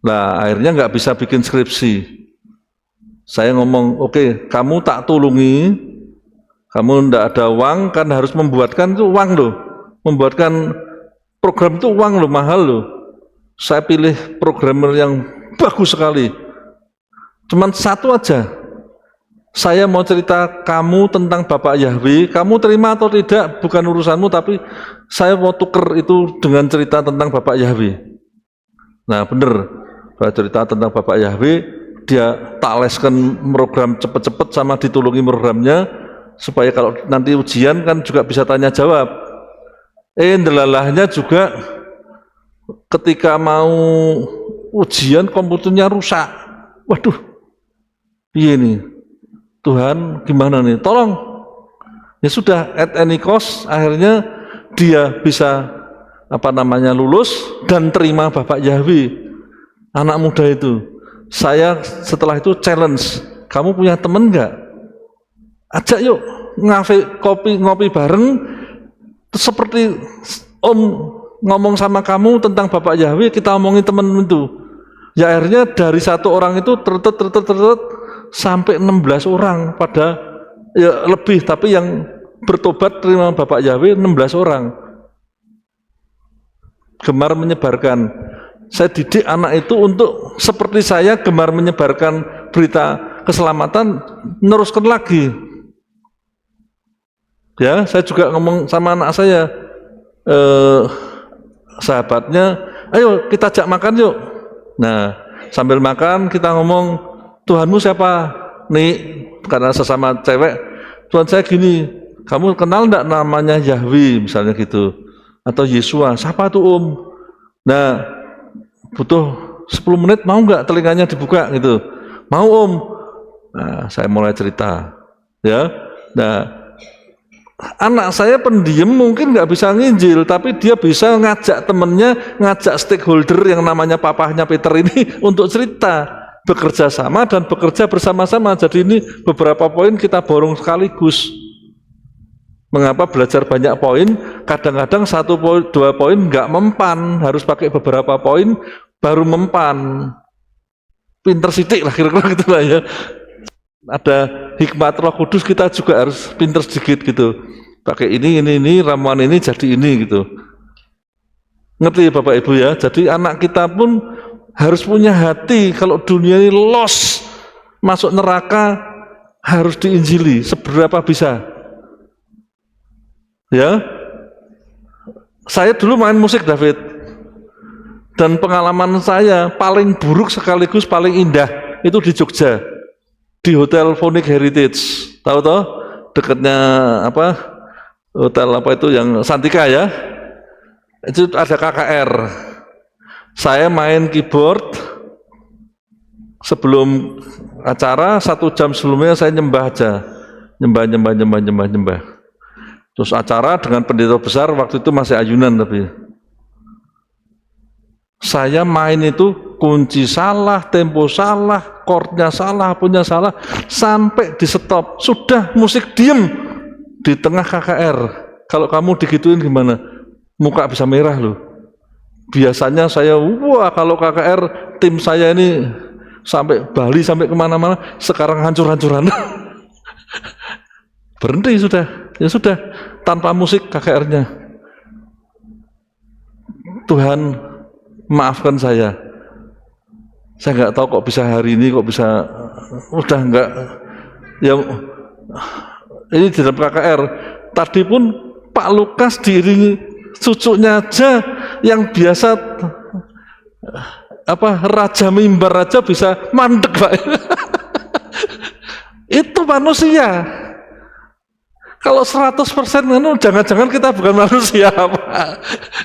[SPEAKER 1] Nah akhirnya nggak bisa bikin skripsi. Saya ngomong, oke, kamu tak tulungi, kamu ndak ada uang, kan harus membuatkan itu uang loh. Membuatkan program itu uang loh, mahal loh. Saya pilih programmer yang bagus sekali. Cuman satu aja. Saya mau cerita kamu tentang Bapak Yahweh, kamu terima atau tidak bukan urusanmu, tapi saya mau tuker itu dengan cerita tentang Bapak Yahweh. Nah bener, saya cerita tentang Bapak Yahweh, dia tak leskan program cepet-cepet sama ditulungi programnya, supaya kalau nanti ujian kan juga bisa tanya jawab. Delalahnya juga ketika mau ujian komputernya rusak. Waduh, iya nih. Tuhan gimana nih, tolong. Ya sudah, at any cost akhirnya dia bisa apa namanya lulus dan terima Bapak Yahweh. Anak muda itu, saya setelah itu challenge, kamu punya temen nggak? Ajak yuk ngopi bareng, seperti Om ngomong sama kamu tentang Bapak Yahweh, kita omongin temen itu. Ya akhirnya dari 1 orang itu tertet sampai 16 orang, pada ya lebih, tapi yang bertobat terima Bapak Yahweh 16 orang. Gemar menyebarkan. Saya didik anak itu untuk seperti saya gemar menyebarkan berita keselamatan, neruskan lagi. Ya, saya juga ngomong sama anak saya, sahabatnya, ayo kita ajak makan yuk. Nah, sambil makan kita ngomong, Tuhanmu siapa? Nih, karena sesama cewek, Tuhan saya gini, kamu kenal enggak namanya Yahweh misalnya gitu, atau Yesua, siapa tuh Om? Nah, butuh 10 menit, mau enggak telinganya dibuka gitu? Mau Om. Nah, saya mulai cerita, ya. Nah, anak saya pendiam mungkin nggak bisa nginjil, tapi dia bisa ngajak temennya, ngajak stakeholder yang namanya papahnya Peter ini untuk cerita. Bekerja sama dan bekerja bersama-sama. Jadi ini beberapa poin kita borong sekaligus. Mengapa belajar banyak poin? Kadang-kadang 1 poin, 2 poin nggak mempan, harus pakai beberapa poin baru mempan. Pinter sidik lah kira-kira gitu lah ya. Ada hikmat Roh Kudus, kita juga harus pinter sedikit gitu. Pakai ini, ramuan ini jadi ini gitu. Ngerti Bapak Ibu ya? Jadi anak kita pun harus punya hati, kalau dunia ini lost, masuk neraka, harus diinjili seberapa bisa. Ya, saya dulu main musik David. Dan pengalaman saya paling buruk sekaligus paling indah itu di Jogja, di Hotel Phoenix Heritage. Tahu toh? Dekatnya apa? Hotel apa itu yang Santika ya? Itu ada KKR. Saya main keyboard sebelum acara, 1 jam sebelumnya saya nyembah aja, nyembah. Terus acara dengan pendeta besar, waktu itu masih ayunan, tapi saya main itu kunci salah, tempo salah, chordnya salah, punya salah, sampai di stop. Sudah musik diem di tengah KKR. Kalau kamu digituin gimana? Muka bisa merah loh. Biasanya saya, wah kalau KKR tim saya ini sampai Bali, sampai kemana-mana, sekarang hancur-hancuran. Berhenti sudah, ya sudah, tanpa musik KKR-nya. Tuhan maafkan saya nggak tahu kok bisa hari ini, kok bisa, udah nggak, ya ini di dalam KKR. Tadi pun Pak Lukas diiringi cucunya aja yang biasa apa raja mimbar aja bisa mandek Pak. Itu manusia. Kalau 100% jangan-jangan kita bukan manusia, Pak.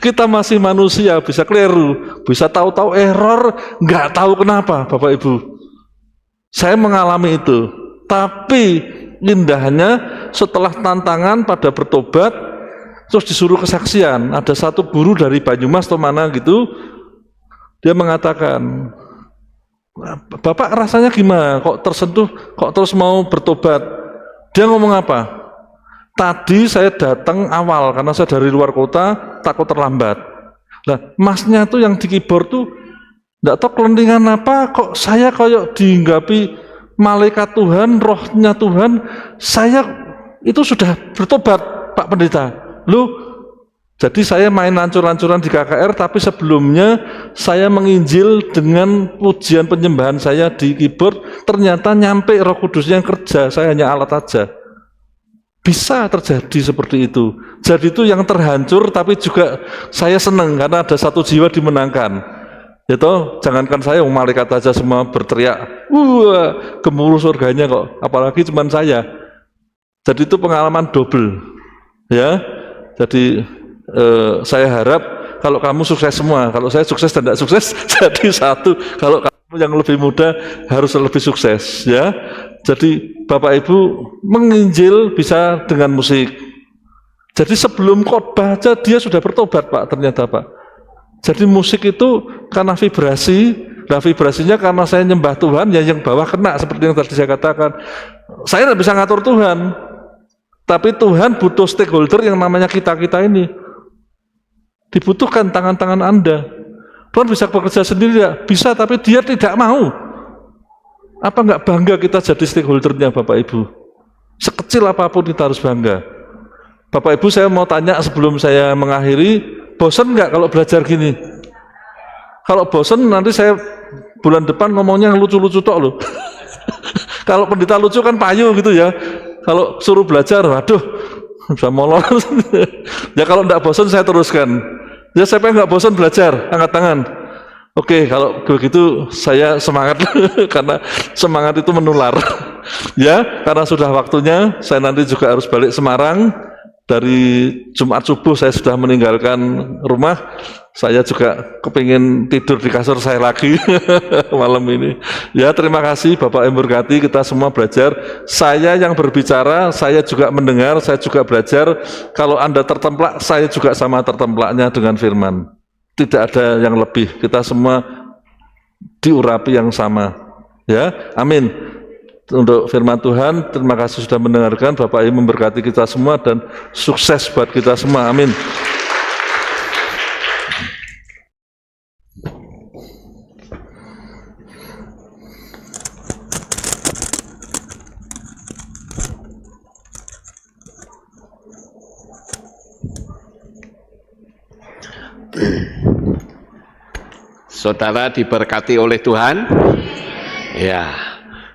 [SPEAKER 1] Kita masih manusia, bisa keliru, bisa tahu-tahu error, nggak tahu kenapa, Bapak Ibu. Saya mengalami itu. Tapi indahnya setelah tantangan pada bertobat, terus disuruh kesaksian. Ada satu guru dari Banyumas atau mana gitu, dia mengatakan, Bapak rasanya gimana? Kok tersentuh, kok terus mau bertobat? Dia ngomong apa? Tadi saya datang awal karena saya dari luar kota, takut terlambat. Nah, masnya tuh yang di keyboard tuh enggak tahu kelentingan apa, kok saya kayak dihinggapi malaikat Tuhan, rohnya Tuhan. Saya itu sudah bertobat, Pak Pendeta. Loh, jadi saya main lancur-lancuran di KKR, tapi sebelumnya saya menginjil dengan pujian penyembahan saya di keyboard, ternyata nyampe Roh Kudusnya yang kerja, saya hanya alat aja. Bisa terjadi seperti itu. Jadi itu yang terhancur, tapi juga saya senang karena ada satu jiwa dimenangkan. Ya toh, jangankan saya, malaikat aja semua berteriak, wah, gemuruh surganya kok. Apalagi cuman saya. Jadi itu pengalaman double, ya. Jadi saya harap kalau kamu sukses semua, kalau saya sukses dan tidak sukses jadi satu. Kalau kamu yang lebih muda harus lebih sukses, ya. Jadi Bapak Ibu menginjil bisa dengan musik. Jadi sebelum khotbah aja dia sudah bertobat Pak, ternyata Pak. Jadi musik itu karena vibrasi, nah vibrasinya karena saya nyembah Tuhan, ya yang bawah kena seperti yang tadi saya katakan. Saya tidak bisa ngatur Tuhan, tapi Tuhan butuh stakeholder yang namanya kita-kita ini. Dibutuhkan tangan-tangan Anda. Tuhan bisa bekerja sendiri, ya? Bisa, tapi dia tidak mau. Apa enggak bangga kita jadi stakeholdernya Bapak Ibu? Sekecil apapun kita harus bangga. Bapak Ibu, saya mau tanya sebelum saya mengakhiri, bosan enggak kalau belajar gini? Kalau bosan nanti saya bulan depan ngomongnya yang lucu-lucu tok loh. Kalau pendeta lucu kan payu gitu ya. Kalau suruh belajar, waduh, bisa molor. Ya kalau enggak bosan saya teruskan. Ya siapa yang enggak bosan belajar? Angkat tangan. Oke, kalau begitu saya semangat karena semangat itu menular. Ya, karena sudah waktunya, saya nanti juga harus balik Semarang. Dari Jumat subuh saya sudah meninggalkan rumah. Saya juga kepingin tidur di kasur saya lagi malam ini. Ya, terima kasih Bapak yang berkati, kita semua belajar. Saya yang berbicara, saya juga mendengar, saya juga belajar. Kalau Anda tertemplak, saya juga sama tertemplaknya dengan firman. Tidak ada yang lebih, kita semua diurapi yang sama. Ya, amin. Untuk firman Tuhan, terima kasih sudah mendengarkan. Bapak Ibu memberkati kita semua dan sukses buat kita semua. Amin.
[SPEAKER 3] Saudara diberkati oleh Tuhan? Ya,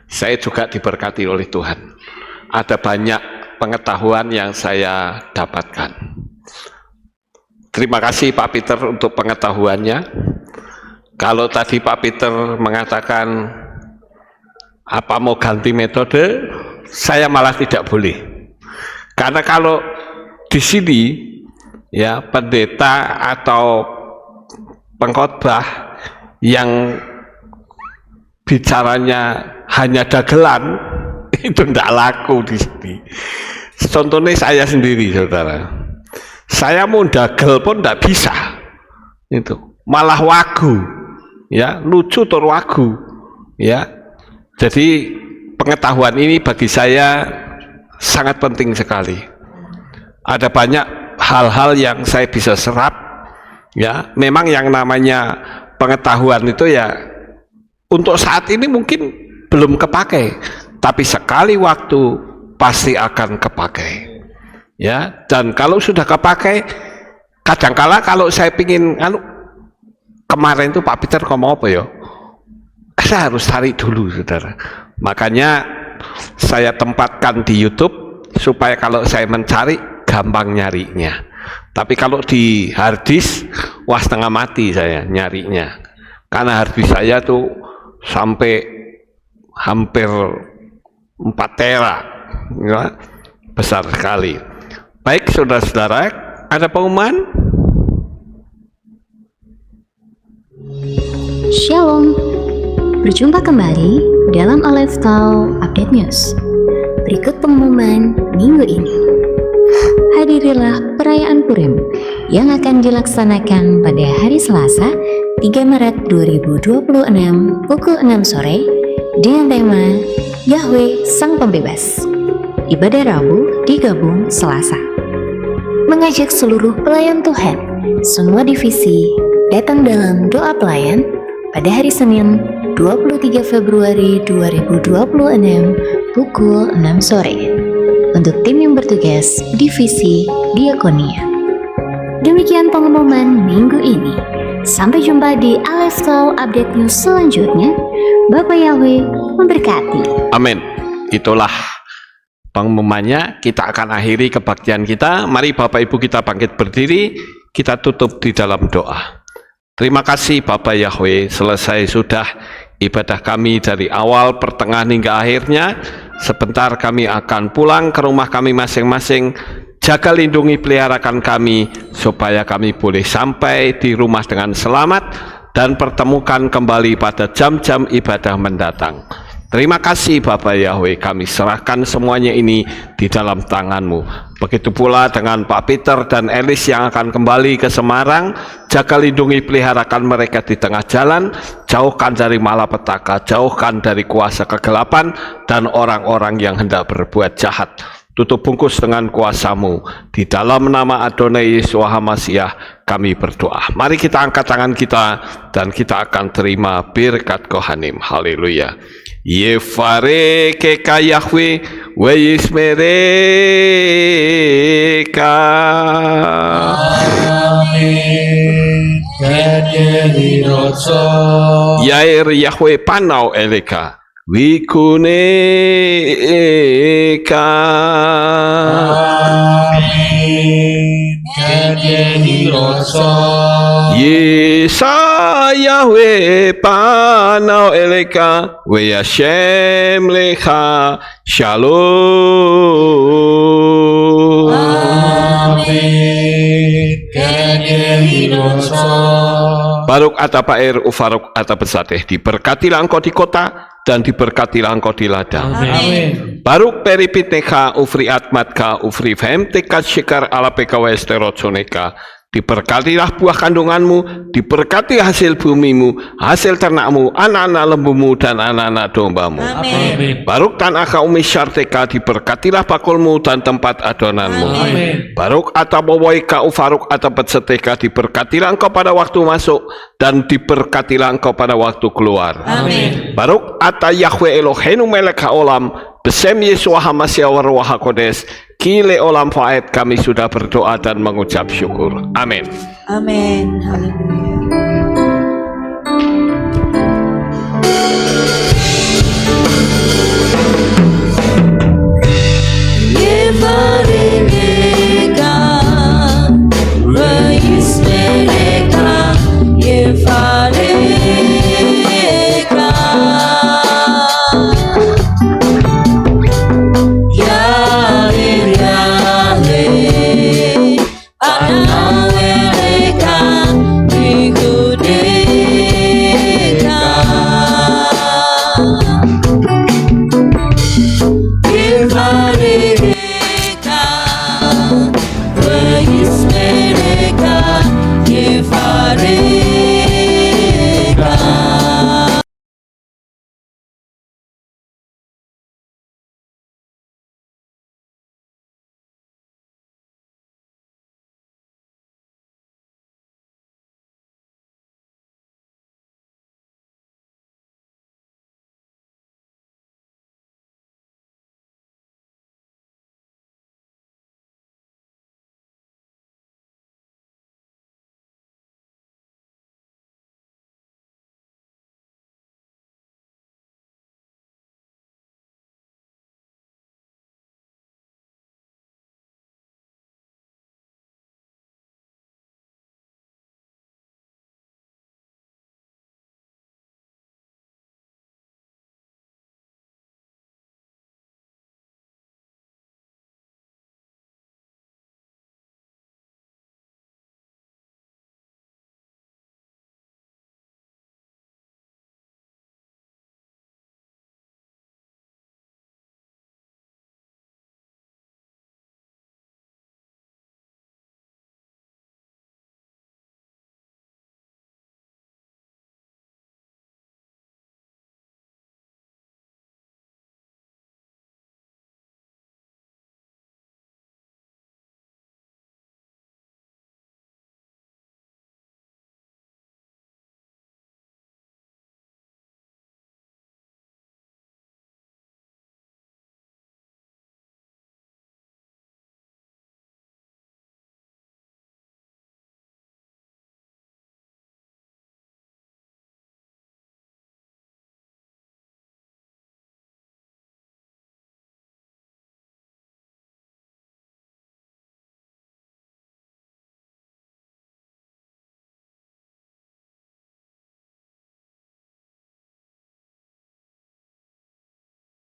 [SPEAKER 3] saya juga diberkati oleh Tuhan. Ada banyak pengetahuan yang saya dapatkan. Terima kasih Pak Peter untuk pengetahuannya. Kalau tadi Pak Peter mengatakan apa mau ganti metode, saya malah tidak boleh. Karena kalau di sini ya pendeta atau pengkhotbah yang bicaranya hanya dagelan itu tidak laku di sini. Contohnya saya sendiri, saudara. Saya mau dagel pun tidak bisa. Itu malah wagu, ya lucu tur wagu, ya. Jadi pengetahuan ini bagi saya sangat penting sekali. Ada banyak hal-hal yang saya bisa serap, ya. Memang yang namanya pengetahuan itu ya untuk saat ini mungkin belum kepakai, tapi sekali waktu pasti akan kepakai, ya. Dan kalau sudah kepakai, kadangkala kalau saya pingin kemarin itu Pak Peter ngomong apa ya, saya harus cari dulu, saudara. Makanya saya tempatkan di YouTube supaya kalau saya mencari gampang nyarinya. Tapi kalau di harddisk, wah setengah mati saya nyarinya, karena harddisk saya tuh sampai hampir 4 tera, ya, besar sekali. Baik saudara-saudara, ada pengumuman?
[SPEAKER 4] Shalom, berjumpa kembali dalam Aleph Talk Update News. Berikut pengumuman minggu ini. Hadirilah perayaan Purim yang akan dilaksanakan pada hari Selasa 3 Maret 2026 pukul 6 sore dengan tema Yahweh Sang Pembebas. Ibadah Rabu digabung Selasa. Mengajak seluruh pelayan Tuhan, semua divisi datang dalam doa pelayan pada hari Senin 23 Februari 2026 pukul 6 sore untuk tim yang bertugas divisi Diakonia. Demikian pengumuman minggu ini. Sampai jumpa di Aleph Talk Update News selanjutnya. Bapak Yahweh memberkati.
[SPEAKER 3] Amin. Itulah pengumumannya. Kita akan akhiri kebaktian kita. Mari Bapak Ibu kita bangkit berdiri, kita tutup di dalam doa. Terima kasih Bapak Yahweh, selesai sudah ibadah kami dari awal, pertengahan hingga akhirnya. Sebentar kami akan pulang ke rumah kami masing-masing. Jaga lindungi peliharakan kami supaya kami boleh sampai di rumah dengan selamat dan pertemukan kembali pada jam-jam ibadah mendatang. Terima kasih Bapak Yahweh, kami serahkan semuanya ini di dalam tangan-Mu. Begitu pula dengan Pak Peter dan Elis yang akan kembali ke Semarang. Jaga lindungi peliharakan mereka di tengah jalan, jauhkan dari malapetaka, jauhkan dari kuasa kegelapan dan orang-orang yang hendak berbuat jahat. Tutup bungkus dengan kuasa-Mu. Di dalam nama Adonai Yesus HaMashiach kami berdoa. Mari kita angkat tangan kita dan kita akan terima birkat Kohanim. Haleluya. Yefare keka Yahweh wa yismereka.
[SPEAKER 2] Amin.
[SPEAKER 3] Yair Yahweh panau eleka. Wikuneka.
[SPEAKER 2] Amin.
[SPEAKER 3] Yesa Yahweh panau eleka we Hashem lecha shalom.
[SPEAKER 2] Amin.
[SPEAKER 3] Baruk ata paer ufaruk ata pesateh, diberkatilah engkau di kota dan diberkatilah engkau di ladang.
[SPEAKER 2] Amin.
[SPEAKER 3] Baruk peripiteka ufri atmatka ufri femteka syikar ala pekawa esterotsoneka. Diberkatilah buah kandunganmu, diberkati hasil bumimu, hasil ternakmu, anak-anak lembumu dan anak-anak dombamu.
[SPEAKER 2] Amin.
[SPEAKER 3] Baruk tanah kaumi syarteka, diberkatilah bakulmu dan tempat adonanmu.
[SPEAKER 2] Amin.
[SPEAKER 3] Baruk atabowoika ufaruk atapet seteka, diberkatilah engkau pada waktu masuk dan diberkatilah engkau pada waktu keluar.
[SPEAKER 2] Amin.
[SPEAKER 3] Baruk ata Yahweh Eloheinu melek haolam, besem Yesus HaMashiach wa Ruach HaKodes, kile olam faed. Kami sudah berdoa dan mengucap syukur. Amin.
[SPEAKER 5] Amin. Haleluya. Yevareka, Yevareka, Amin.